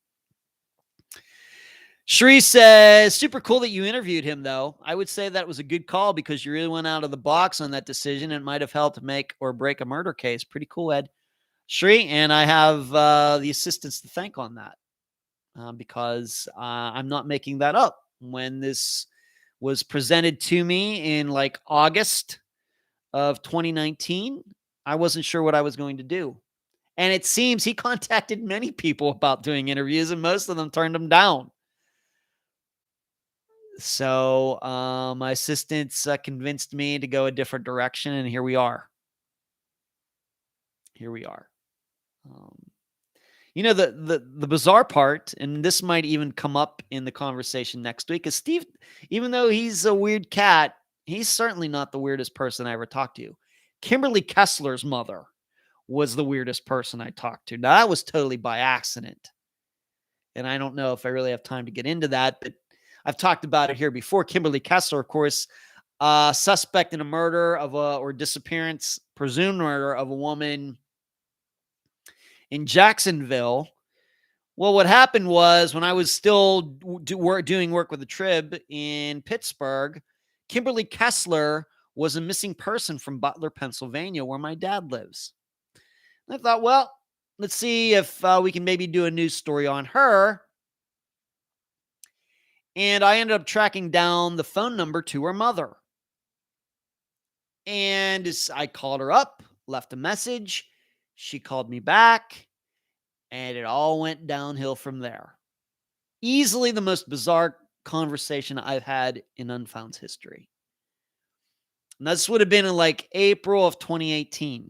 Shree says, super cool that you interviewed him, though. I would say that was a good call because you really went out of the box on that decision and might have helped make or break a murder case. Pretty cool, Ed. Shree, and I have the assistants to thank on that. because I'm not making that up. When this was presented to me in like August of 2019, I wasn't sure what I was going to do. And it seems he contacted many people about doing interviews, and most of them turned him down. So my assistants convinced me to go a different direction, and here we are. Here we are. The bizarre part, and this might even come up in the conversation next week, is Steve, even though he's a weird cat, he's certainly not the weirdest person I ever talked to. Kimberly Kessler's mother was the weirdest person I talked to. Now, that was totally by accident. And I don't know if I really have time to get into that, but I've talked about it here before. Kimberly Kessler, of course, suspect in a murder or disappearance, presumed murder of a woman in Jacksonville. Well, what happened was, when I was still doing work with the Trib in Pittsburgh, Kimberly Kessler was a missing person from Butler, Pennsylvania, where my dad lives. And I thought, well, let's see if we can maybe do a news story on her. And I ended up tracking down the phone number to her mother. And I called her up, left a message. She called me back, and it all went downhill from there. Easily the most bizarre conversation I've had in Unfound's history. And this would have been in like April of 2018.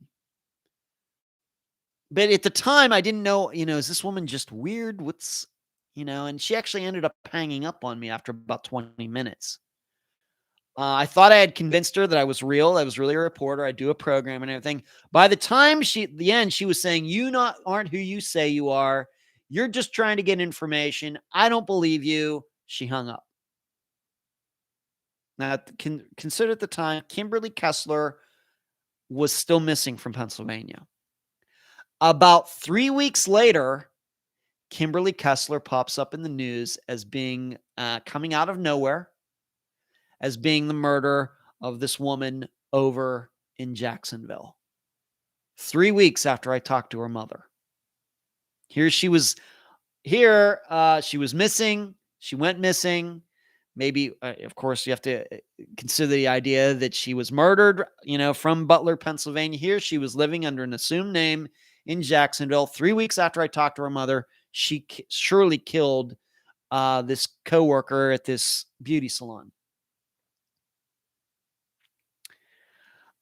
But at the time, I didn't know, is this woman just weird? And she actually ended up hanging up on me after about 20 minutes. I thought I had convinced her that I was real. I was really a reporter. I do a program and everything. By the time the end, she was saying, aren't who you say you are. You're just trying to get information. I don't believe you. She hung up. Now, consider at the time, Kimberly Kessler was still missing from Pennsylvania. About 3 weeks later, Kimberly Kessler pops up in the news as being coming out of nowhere, as being the murder of this woman over in Jacksonville. 3 weeks after I talked to her mother. She was missing. She went missing. Maybe, of course, you have to consider the idea that she was murdered, from Butler, Pennsylvania. Here she was living under an assumed name in Jacksonville. 3 weeks after I talked to her mother, she surely killed this coworker at this beauty salon.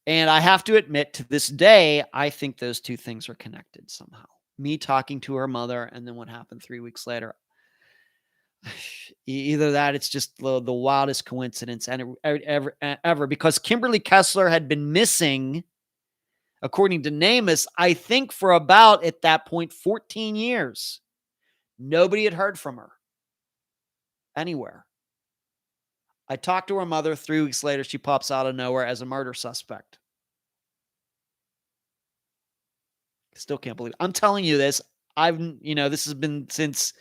And I have to admit, to this day, I think those two things are connected somehow. Me talking to her mother, and then what happened 3 weeks later. Either that, it's just the wildest coincidence ever, because Kimberly Kessler had been missing, according to NamUs, I think for about, at that point, 14 years. Nobody had heard from her anywhere. I talked to her mother. 3 weeks later, she pops out of nowhere as a murder suspect. Still can't believe it. I'm telling you this. This has been since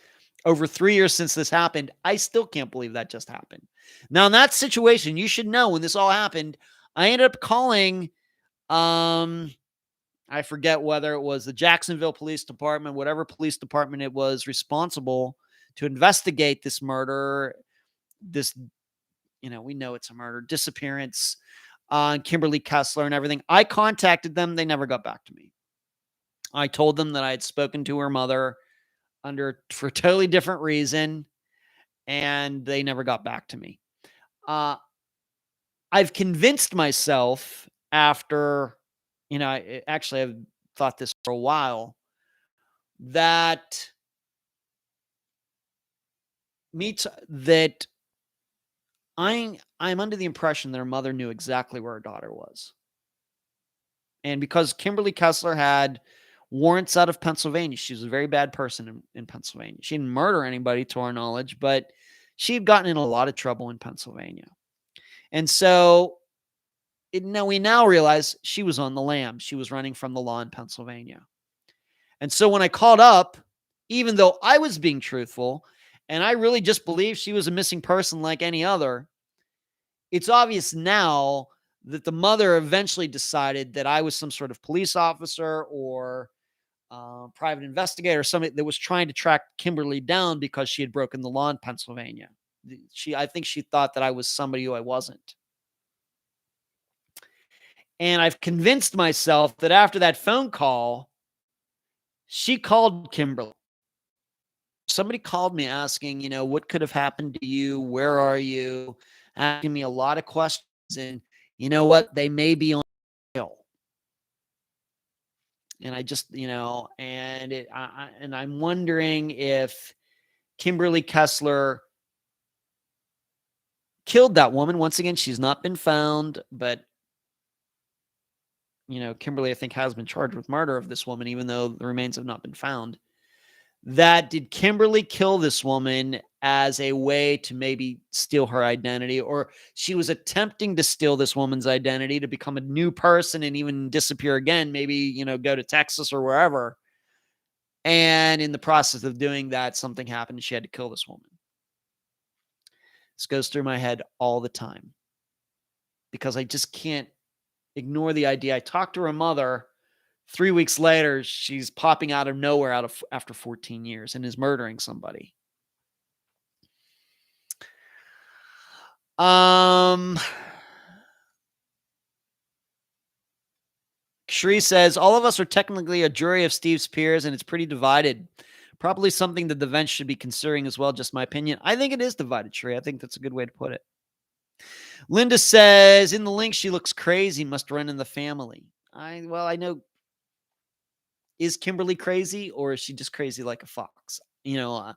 over 3 years since this happened. I still can't believe that just happened. Now, in that situation, you should know when this all happened, I ended up calling, I forget whether it was the Jacksonville Police Department, whatever police department it was responsible to investigate this murder, we know it's a murder, disappearance on Kimberly Kessler and everything. I contacted them. They never got back to me. I told them that I had spoken to her mother for a totally different reason, and they never got back to me. I've convinced myself after, I've thought this for a while, that I'm under the impression that her mother knew exactly where her daughter was. And because Kimberly Kessler had warrants out of Pennsylvania, she was a very bad person in Pennsylvania. She didn't murder anybody to our knowledge, but she had gotten in a lot of trouble in Pennsylvania. And so we now realize she was on the lam. She was running from the law in Pennsylvania. And so when I called up, even though I was being truthful, and I really just believed she was a missing person like any other, it's obvious now that the mother eventually decided that I was some sort of police officer or private investigator, somebody that was trying to track Kimberly down because she had broken the law in Pennsylvania. I think she thought that I was somebody who I wasn't. And I've convinced myself that after that phone call, she called Kimberly. Somebody called me asking, what could have happened to you? Where are you? Asking me a lot of questions. And you know what? They may be on trail. And I just, and I'm wondering if Kimberly Kessler killed that woman. Once again, she's not been found, but Kimberly, I think, has been charged with murder of this woman, even though the remains have not been found. Did Kimberly kill this woman as a way to maybe steal her identity, or she was attempting to steal this woman's identity to become a new person and even disappear again, maybe, go to Texas or wherever. And in the process of doing that, something happened and she had to kill this woman. This goes through my head all the time because I just can't ignore the idea. I talked to her mother. 3 weeks later, she's popping out of nowhere after 14 years and is murdering somebody. Sheree says, all of us are technically a jury of Steve's peers, and it's pretty divided. Probably something that the bench should be considering as well, just my opinion. I think it is divided, Sheree. I think that's a good way to put it. Linda says, in the link, she looks crazy, must run in the family. I know. Is Kimberly crazy, or is she just crazy like a fox? You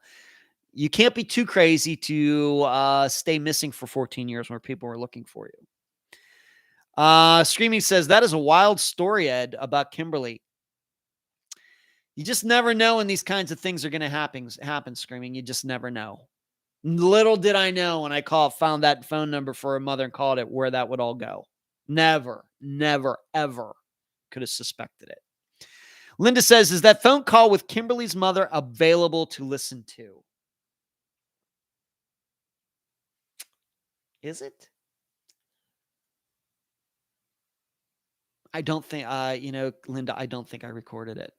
can't be too crazy to stay missing for 14 years where people are looking for you. Screaming says, that is a wild story, Ed, about Kimberly. You just never know when these kinds of things are going to happen, Screaming. You just never know. Little did I know when I found that phone number for her mother and called it, where that would all go. Never, ever could have suspected it. Linda says, is that phone call with Kimberly's mother available to listen to? Is it? I don't think, Linda, I don't think I recorded it.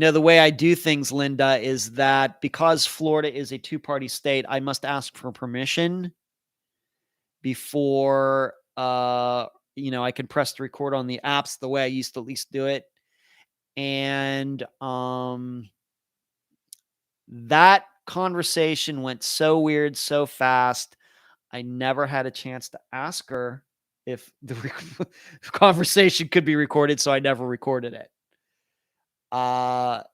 The way I do things, Linda, is that because Florida is a two-party state, I must ask for permission before, I can press to record on the apps the way I used to at least do it. And that conversation went so weird, so fast. I never had a chance to ask her if the conversation could be recorded, so I never recorded it. That's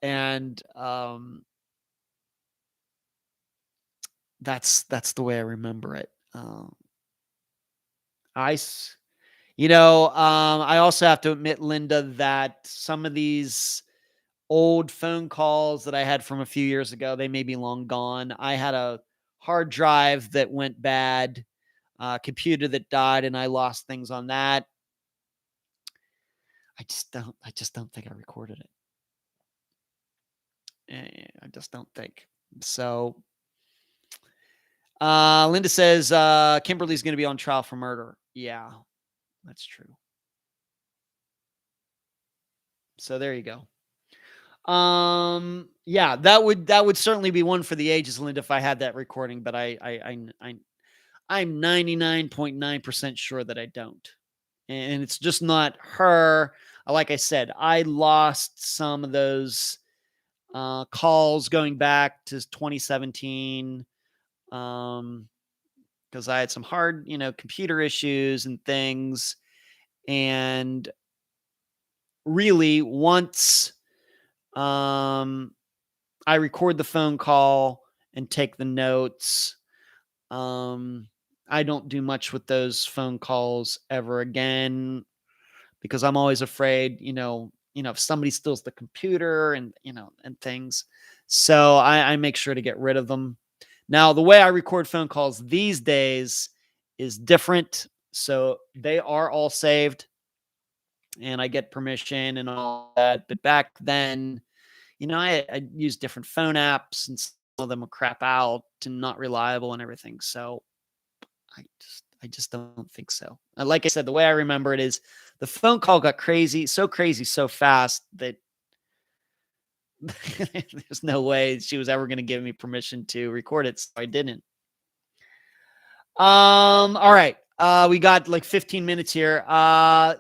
the way I remember it. I also have to admit, Linda, that some of these old phone calls that I had from a few years ago, they may be long gone. I had a hard drive that went bad, computer that died, and I lost things on that. I just don't think I recorded it. I just don't think. So, Linda says, Kimberly's going to be on trial for murder. Yeah, that's true. So there you go. Yeah, that would certainly be one for the ages, Linda, if I had that recording, but I'm 99.9% sure that I don't. And it's just not her. Like I said, I lost some of those calls going back to 2017 because I had some hard, computer issues and things. And really, once I record the phone call and take the notes, I don't do much with those phone calls ever again because I'm always afraid, if somebody steals the computer and things. So I make sure to get rid of them. Now, the way I record phone calls these days is different. So they are all saved and I get permission and all that. But back then, I used different phone apps and some of them would crap out and not reliable and everything. So I just don't think so. Like I said, the way I remember it is the phone call got crazy, so fast that there's no way she was ever going to give me permission to record it. So I didn't. All right. We got like 15 minutes here. I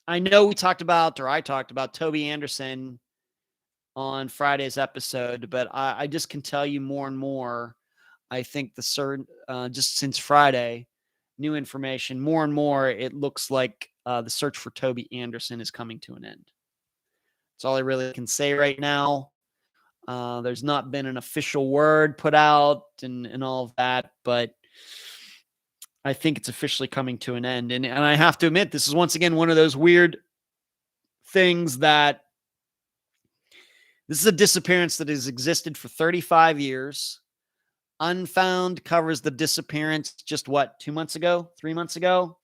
know I talked about Toby Anderson on Friday's episode, but I just can tell you more and more. I think just since Friday, new information, more and more, it looks like the search for Toby Anderson is coming to an end. That's all I really can say right now. There's not been an official word put out and all of that, but I think it's officially coming to an end. And I have to admit, this is once again one of those weird things that this is a disappearance that has existed for 35 years. Unfound covers the disappearance just 2 months ago, 3 months ago.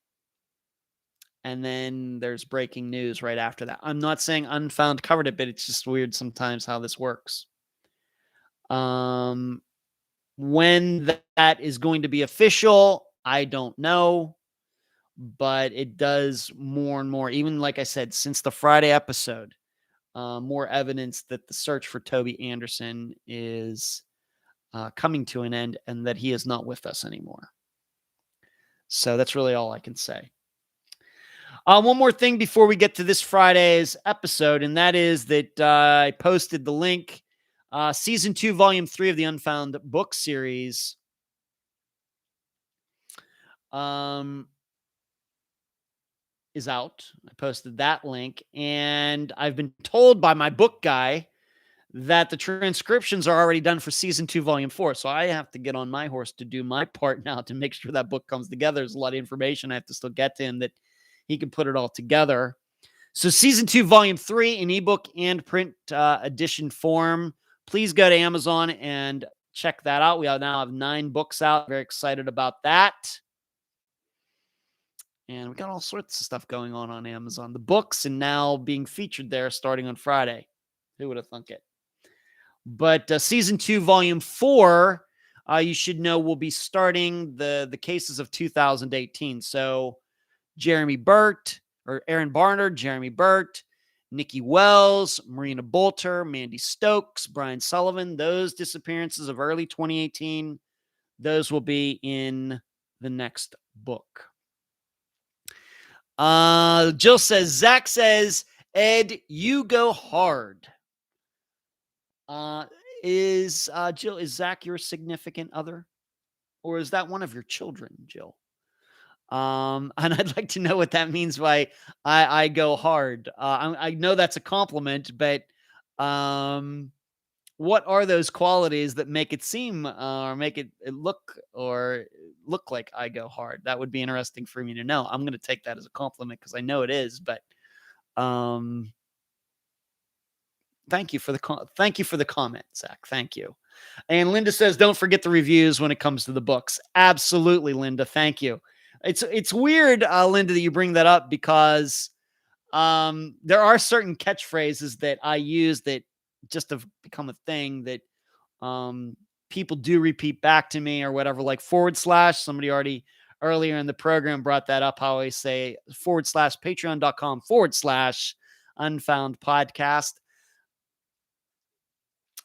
And then there's breaking news right after that. I'm not saying Unfound covered it, but it's just weird sometimes how this works. When that is going to be official, I don't know. But it does more and more, even like I said, since the Friday episode, more evidence that the search for Toby Anderson is coming to an end and that he is not with us anymore. So that's really all I can say. One more thing before we get to this Friday's episode, and that is that I posted the link. Season 2, Volume 3 of the Unfound book series is out. I posted that link, and I've been told by my book guy that the transcriptions are already done for Season 2, Volume 4. So I have to get on my horse to do my part now to make sure that book comes together. There's a lot of information I have to still get to him that he can put it all together. So Season 2, Volume 3 in ebook and print edition form. Please go to Amazon and check that out. We now have 9 books out. Very excited about that. And we got all sorts of stuff going on Amazon. The books and now being featured there starting on Friday. Who would have thunk it? But Season 2, Volume 4, you should know will be starting the cases of 2018. So Aaron Barnard, Jeremy Burt, Nikki Wells, Marina Bolter, Mandy Stokes, Brian Sullivan, those disappearances of early 2018, those will be in the next book. Jill says, Zach says, Ed, you go hard. Jill, is Zach your significant other? Or is that one of your children, Jill? And I'd like to know what that means by I go hard. I know that's a compliment, but what are those qualities that make it seem or make it look like I go hard? That would be interesting for me to know. I'm going to take that as a compliment because I know it is, but thank you for the comment, Zach. Thank you. And Linda says, don't forget the reviews when it comes to the books. Absolutely, Linda. Thank you. It's weird, Linda, that you bring that up because there are certain catchphrases that I use that just have become a thing that people do repeat back to me or whatever, like / somebody already earlier in the program brought that up. How I say / patreon.com / Unfound Podcast.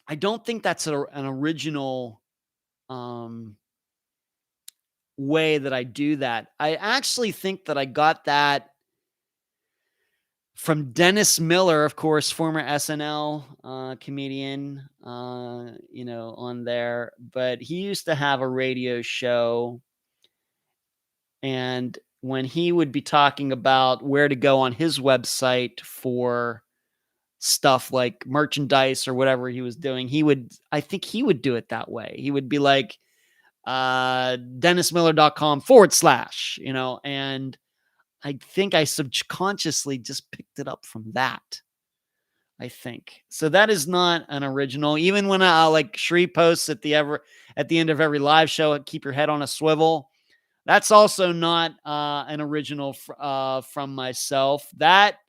I don't think that's an original way that I do that. I actually think that I got that from Dennis Miller, of course, former SNL comedian, on there. But he used to have a radio show. And when he would be talking about where to go on his website for stuff like merchandise or whatever he was doing, I think he would do it that way. He would be like, dennismiller.com / and I think I subconsciously just picked it up from that. I think so. That is not an original. Even when like Shree posts at the end of every live show, keep your head on a swivel. That's also not an original from myself. That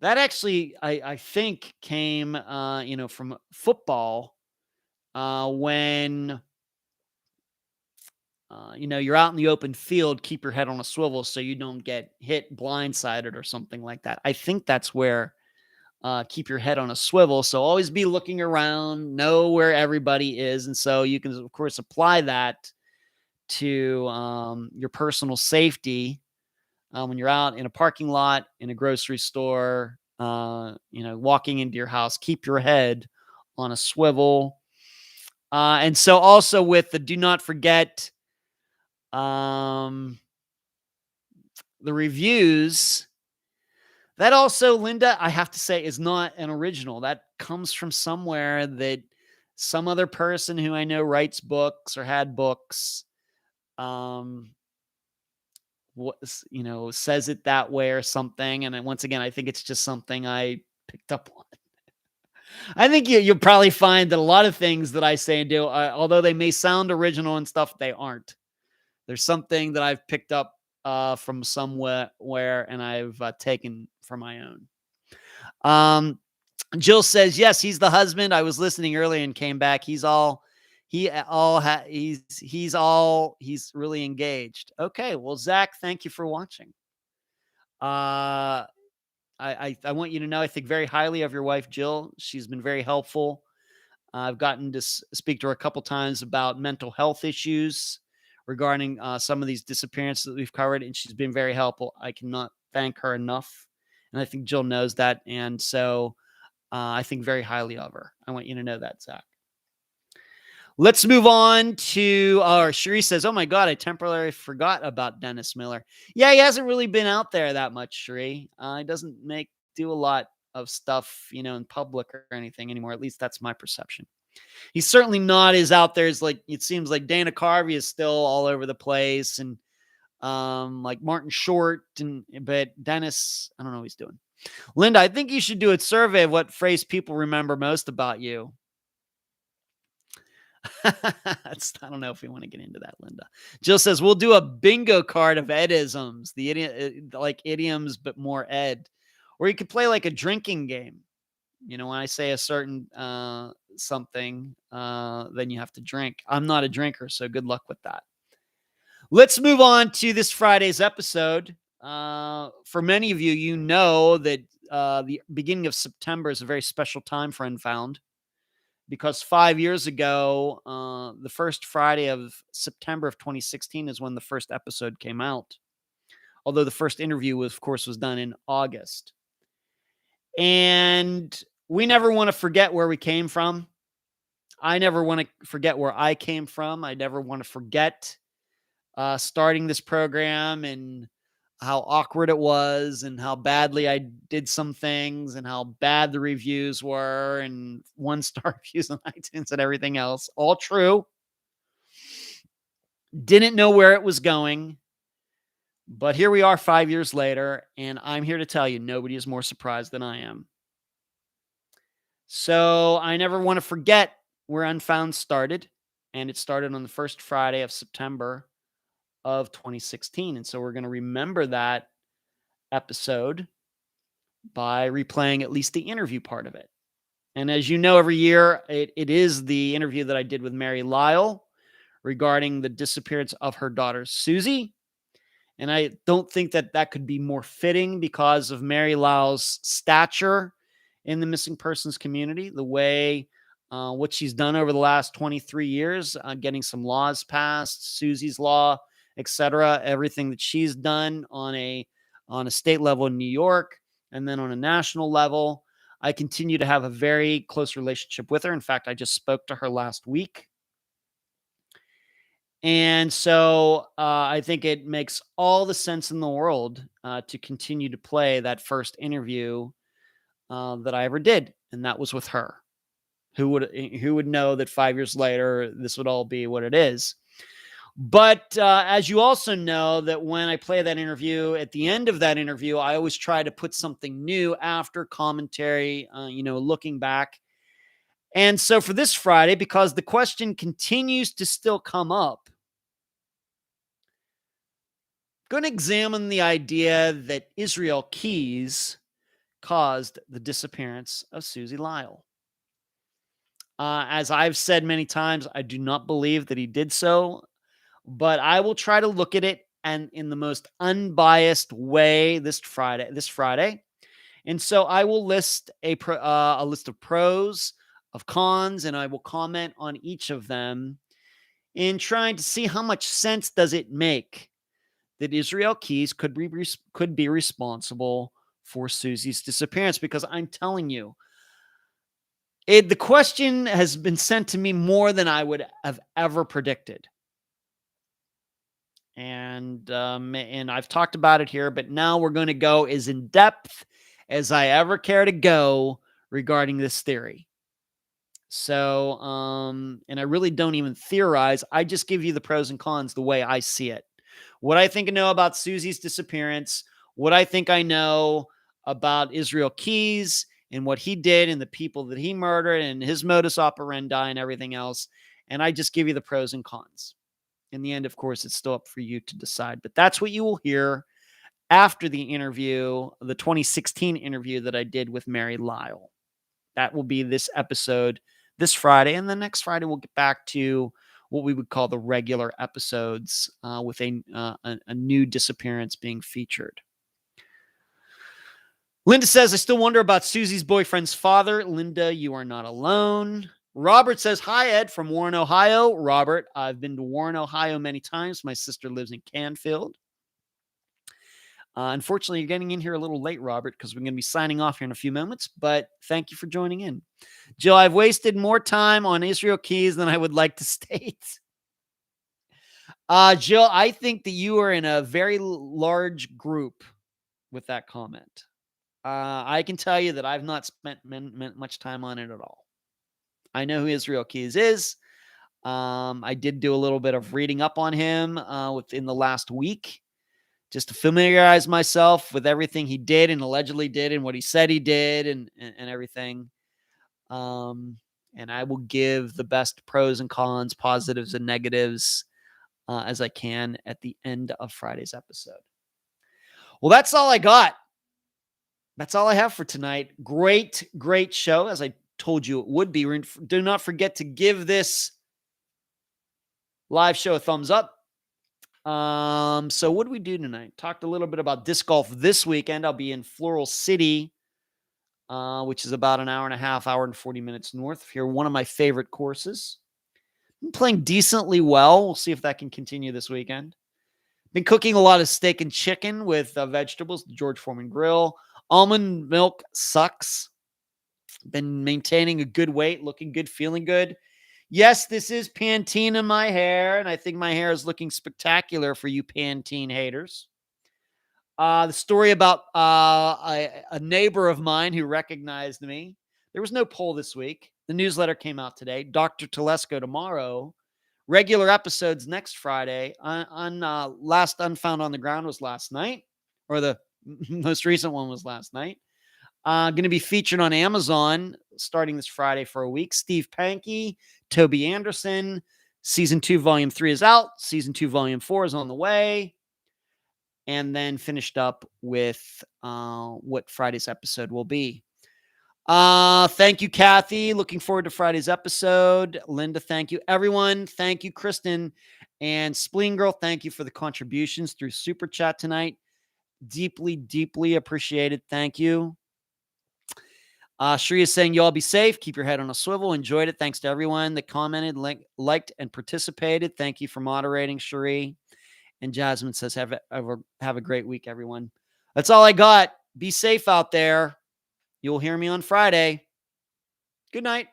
actually I think came from football when you're out in the open field, keep your head on a swivel so you don't get hit blindsided or something like that. I think that's where keep your head on a swivel. So always be looking around, know where everybody is. And so you can, of course, apply that to your personal safety when you're out in a parking lot, in a grocery store, walking into your house. Keep your head on a swivel. And so also with the do not forget the reviews. That also, Linda, I have to say, is not an original. That comes from somewhere that some other person who I know writes books or had books, says it that way or something. And then once again, I think it's just something I picked up on. I think you'll probably find that a lot of things that I say and do, although they may sound original and stuff, they aren't. There's something that I've picked up from somewhere and I've taken for my own. Jill says, yes, he's the husband. I was listening earlier and came back. He's really engaged. Okay. Well, Zach, thank you for watching. I want you to know, I think very highly of your wife, Jill. She's been very helpful. I've gotten to speak to her a couple times about mental health issues regarding some of these disappearances that we've covered, and she's been very helpful. I cannot thank her enough, and I think Jill knows that, and so I think very highly of her. I want you to know that, Zach. Let's move on to Cherie says, oh my God, I temporarily forgot about Dennis Miller. Yeah, he hasn't really been out there that much, Cherie. He doesn't do a lot of stuff, in public or anything anymore. At least that's my perception. He's certainly not as out there as it seems like Dana Carvey is still all over the place, and like Martin Short, but Dennis, I don't know what he's doing. Linda, I think you should do a survey of what phrase people remember most about you. I don't know if we want to get into that, Linda. Jill says, we'll do a bingo card of Edisms, like idioms, but more Ed. Or you could play like a drinking game. When I say a certain something, then you have to drink. I'm not a drinker, so good luck with that. Let's move on to this Friday's episode. For many of you, you know that the beginning of September is a very special time for Unfound, because 5 years ago, the first Friday of September of 2016 is when the first episode came out. Although the first interview, of course, was done in August. And we never want to forget where we came from. I never want to forget where I came from. I never want to forget starting this program and how awkward it was and how badly I did some things and how bad the reviews were and 1-star reviews on iTunes and everything else. All true. Didn't know where it was going. But here we are 5 years later, and I'm here to tell you nobody is more surprised than I am. So I never want to forget where Unfound started, and it started on the first Friday of September of 2016. And so we're going to remember that episode by replaying at least the interview part of it. And as you know, every year, it is the interview that I did with Mary Lyall regarding the disappearance of her daughter, Susie. And I don't think that could be more fitting because of Mary Lyall's stature in the missing persons community, the way what she's done over the last 23 years, getting some laws passed, Susie's Law, etc., everything that she's done on a state level in New York and then on a national level. I continue to have a very close relationship with her. In fact, I just spoke to her last week. And so I think it makes all the sense in the world to continue to play that first interview that I ever did. And that was with her. Who would know that 5 years later, this would all be what it is. But as you also know, that when I play that interview, at the end of that interview, I always try to put something new after commentary, looking back. And so for this Friday, because the question continues to still come up, I'm going to examine the idea that Israel Keyes caused the disappearance of Susie Lyall. As I've said many times, I do not believe that he did so. but I will try to look at it and in the most unbiased way this Friday. And so I will list a list of pros, of cons, and I will comment on each of them in trying to see how much sense does it make that Israel Keys could be responsible for Susie's disappearance. Because I'm telling you, the question has been sent to me more than I would have ever predicted. And I've talked about it here, but now we're going to go as in depth as I ever care to go regarding this theory. So, and I really don't even theorize. I just give you the pros and cons the way I see it. What I think I know about Susie's disappearance, what I think I know about Israel Keys and what he did and the people that he murdered and his modus operandi and everything else. And I just give you the pros and cons. In the end, of course, it's still up for you to decide. But that's what you will hear after the interview, the 2016 interview that I did with Mary Lyall. That will be this episode this Friday. And the next Friday, we'll get back to what we would call the regular episodes with a new disappearance being featured. Linda says, I still wonder about Susie's boyfriend's father. Linda, you are not alone. Robert says, hi, Ed, from Warren, Ohio. Robert, I've been to Warren, Ohio many times. My sister lives in Canfield. Unfortunately, you're getting in here a little late, Robert, because we're going to be signing off here in a few moments, but thank you for joining in. Jill, I've wasted more time on Israel Keys than I would like to state. Jill, I think that you are in a very large group with that comment. I can tell you that I've not spent much time on it at all. I know who Israel Keys is. I did do a little bit of reading up on him within the last week, just to familiarize myself with everything he did and allegedly did and what he said he did and everything. And I will give the best pros and cons, positives and negatives as I can at the end of Friday's episode. Well, that's all I got. That's all I have for tonight. Great show, as I told you it would be. Do not forget to give this live show a thumbs up. So what do we do tonight? Talked a little bit about disc golf this weekend. I'll be in Floral City, which is about an hour and a half, hour and 40 minutes north of here. One of my favorite courses. I'm playing decently well. We'll see if that can continue this weekend. Been cooking a lot of steak and chicken with vegetables, the George Foreman grill. Almond milk sucks. Been maintaining a good weight, looking good, feeling good. Yes, this is Pantene in my hair, and I think my hair is looking spectacular for you Pantene haters. The story about a neighbor of mine who recognized me. There was no poll this week. The newsletter came out today. Dr. Telesco tomorrow. Regular episodes next Friday. Last Unfound on the Ground was last night, or the most recent one was last night. Going to be featured on Amazon starting this Friday for a week. Steve Pankey, Toby Anderson. Season 2, Volume 3 is out. Season 2, Volume 4 is on the way. And then finished up with what Friday's episode will be. Thank you, Kathy. Looking forward to Friday's episode. Linda, thank you. Everyone, thank you. Kristen and Spleen Girl, thank you for the contributions through Super Chat tonight. Deeply, deeply appreciated. Thank you. Shree is saying, you all be safe. Keep your head on a swivel. Enjoyed it. Thanks to everyone that commented, liked, and participated. Thank you for moderating, Shree. And Jasmine says, have a great week, everyone. That's all I got. Be safe out there. You'll hear me on Friday. Good night.